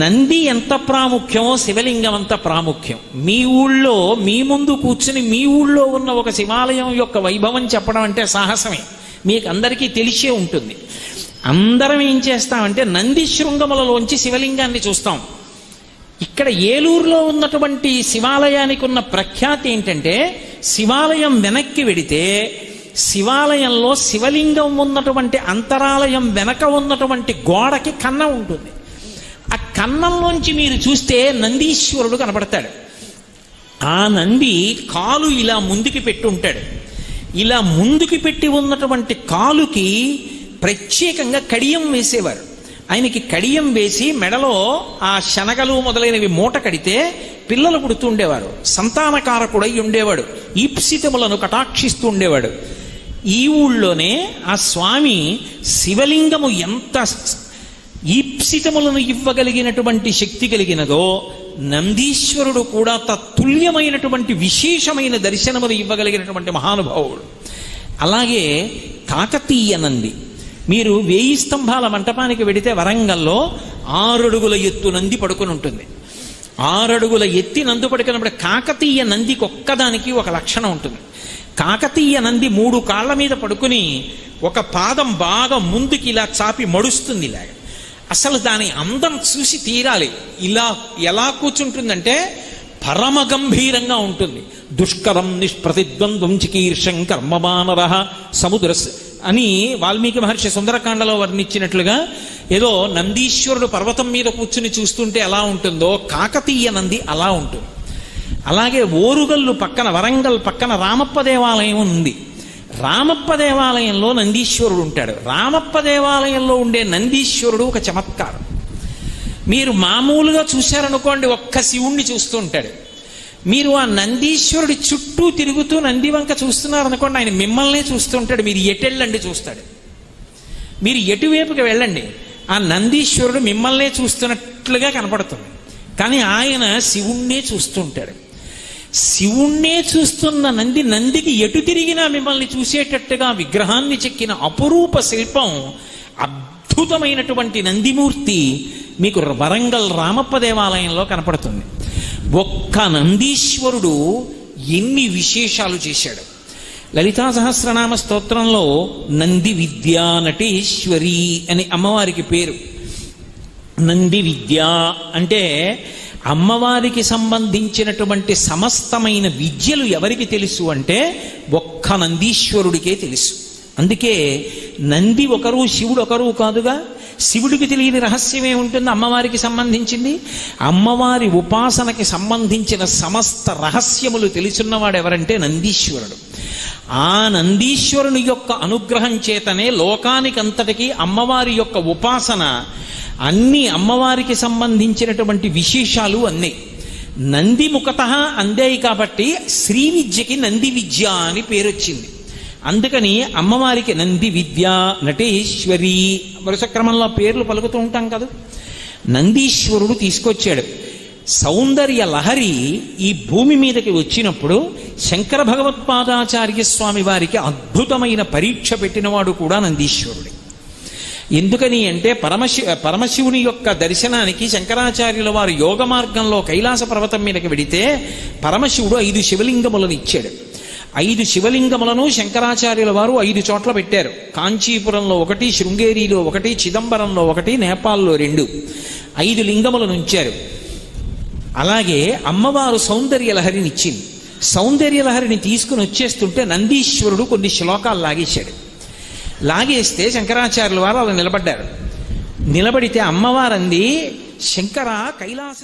నంది ఎంత ప్రాముఖ్యమో శివలింగం అంత ప్రాముఖ్యం. మీ ఊళ్ళో మీ ముందు కూర్చుని మీ ఊళ్ళో ఉన్న ఒక శివాలయం యొక్క వైభవం చెప్పడం అంటే సాహసమే. మీకు అందరికీ తెలిసే ఉంటుంది. అందరం ఏం చేస్తామంటే నంది శృంగములలోంచి శివలింగాన్ని చూస్తాం. ఇక్కడ ఏలూరులో ఉన్నటువంటి శివాలయానికి ఉన్న ప్రఖ్యాతి ఏంటంటే, శివాలయం వెనక్కి వెడితే శివాలయంలో శివలింగం ఉన్నటువంటి అంతరాలయం వెనక ఉన్నటువంటి గోడకి కన్నం ఉంటుంది. ఆ కన్నంలోంచి మీరు చూస్తే నందీశ్వరుడు కనపడతాడు. ఆ నంది కాలు ఇలా ముందుకి పెట్టి ఉంటాడు. ఇలా ముందుకి పెట్టి ఉన్నటువంటి కాలుకి ప్రత్యేకంగా కడియం వేసేవారు. ఆయనకి కడియం వేసి మెడలో ఆ శనగలు మొదలైనవి మూట కడితే పిల్లలు పుడుతూ ఉండేవారు. సంతానకారకుడై ఉండేవాడు. ఈప్సితములను కటాక్షిస్తూ ఉండేవాడు. ఈ ఊళ్ళోనే ఆ స్వామి శివలింగము ఎంత ఈప్సితములను ఇవ్వగలిగినటువంటి శక్తి కలిగినదో, నందీశ్వరుడు కూడా తత్తుల్యమైనటువంటి విశేషమైన దర్శనములు ఇవ్వగలిగినటువంటి మహానుభావుడు. అలాగే కాకతీయ నంది. మీరు 1000 స్తంభాల మంటపానికి వెడితే వరంగల్లో 6 అడుగుల ఎత్తు నంది పడుకుని ఉంటుంది. 6 అడుగుల ఎత్తి నంది పడుకున్నప్పుడు కాకతీయ నందికి ఒక్కదానికి ఒక లక్షణం ఉంటుంది. కాకతీయ నంది 3 కాళ్ల మీద పడుకుని ఒక పాదం బాగా ముందుకి ఇలా చాపి మడుస్తుంది. ఇలాగ అసలు దాని అందం చూసి తీరాలి. ఇలా ఎలా కూర్చుంటుందంటే పరమ గంభీరంగా ఉంటుంది. దుష్కరం నిష్ప్రతిద్వంద్వం చికీర్షం కర్మమానర సముద్ర అని వాల్మీకి మహర్షి సుందరకాండలో వర్ణించినట్లుగా ఏదో నందీశ్వరుడు పర్వతం మీద కూర్చుని చూస్తుంటే ఎలా ఉంటుందో కాకతీయ నంది అలా ఉంటుంది. అలాగే ఓరుగల్లు పక్కన వరంగల్ పక్కన రామప్ప దేవాలయం ఉంది. రామప్ప దేవాలయంలో నందీశ్వరుడు ఉంటాడు. రామప్ప దేవాలయంలో ఉండే నందీశ్వరుడు ఒక చమత్కారం. మీరు మామూలుగా చూశారనుకోండి, ఒక్క శివుణ్ణి చూస్తూ ఉంటాడు. మీరు ఆ నందీశ్వరుడి చుట్టూ తిరుగుతూ నంది వంక చూస్తున్నారనుకోండి, ఆయన మిమ్మల్నే చూస్తూ ఉంటాడు. మీరు ఎటెళ్ళండి చూస్తాడు. మీరు ఎటువైపుకి వెళ్ళండి, ఆ నందీశ్వరుడు మిమ్మల్నే చూస్తున్నట్లుగా కనపడుతుంది. కానీ ఆయన శివుణ్ణే చూస్తూ ఉంటాడు. శివుణ్ణే చూస్తున్న నందికి ఎటు తిరిగినా మిమ్మల్ని చూసేటట్టుగా విగ్రహాన్ని చెక్కిన అపురూప శిల్పం, అద్భుతమైనటువంటి నందిమూర్తి మీకు వరంగల్ రామప్ప దేవాలయంలో కనపడుతుంది. ఒక్క నందీశ్వరుడు ఎన్ని విశేషాలు చేశాడు. లలితా సహస్రనామ స్తోత్రంలో నంది విద్యా నటేశ్వరి అని అమ్మవారికి పేరు. నంది విద్య అంటే అమ్మవారికి సంబంధించినటువంటి సమస్తమైన విద్యలు ఎవరికి తెలుసు అంటే ఒక్క నందీశ్వరుడికే తెలుసు. అందుకే నంది ఒకరు శివుడు ఒకరు కాదుగా. శివుడికి తెలియని రహస్యమే ఉంటుంది అమ్మవారికి సంబంధించింది. అమ్మవారి ఉపాసనకి సంబంధించిన సమస్త రహస్యములు తెలుసున్నవాడు ఎవరంటే నందీశ్వరుడు. ఆ నందీశ్వరుని యొక్క అనుగ్రహం చేతనే లోకానికంతటికీ అమ్మవారి యొక్క ఉపాసన, అన్ని అమ్మవారికి సంబంధించినటువంటి విశేషాలు అన్నీ నంది ముఖతః అందాయి. కాబట్టి శ్రీ విద్యకి నంది విద్య అని పేరు వచ్చింది. అందుకని అమ్మవారికి నంది విద్య నటేశ్వరి వరుస క్రమంలో పేర్లు పలుకుతూ ఉంటాం కదా. నందీశ్వరుడు తీసుకొచ్చాడు. సౌందర్య లహరి ఈ భూమి మీదకి వచ్చినప్పుడు శంకర భగవత్పాదాచార్య స్వామి వారికి అద్భుతమైన పరీక్ష పెట్టినవాడు కూడా నందీశ్వరుడే. ఎందుకని అంటే పరమశివుని యొక్క దర్శనానికి శంకరాచార్యుల వారు యోగ మార్గంలో కైలాస పర్వతం మీదకి వెడితే పరమశివుడు 5 శివలింగములను ఇచ్చాడు. 5 శివలింగములను శంకరాచార్యుల వారు 5 చోట్ల పెట్టారు. కాంచీపురంలో 1, శృంగేరిలో 1, చిదంబరంలో 1, నేపాల్లో 2, 5 లింగములను ఉంచారు. అలాగే అమ్మవారు సౌందర్యలహరిని ఇచ్చింది. సౌందర్యలహరిని తీసుకుని వచ్చేస్తుంటే నందీశ్వరుడు కొన్ని శ్లోకాలు లాగేశాడు. లాగేస్తే శంకరాచార్యుల వారు అలా నిలబడ్డారు. నిలబడితే అమ్మవారంది, శంకర కైలాస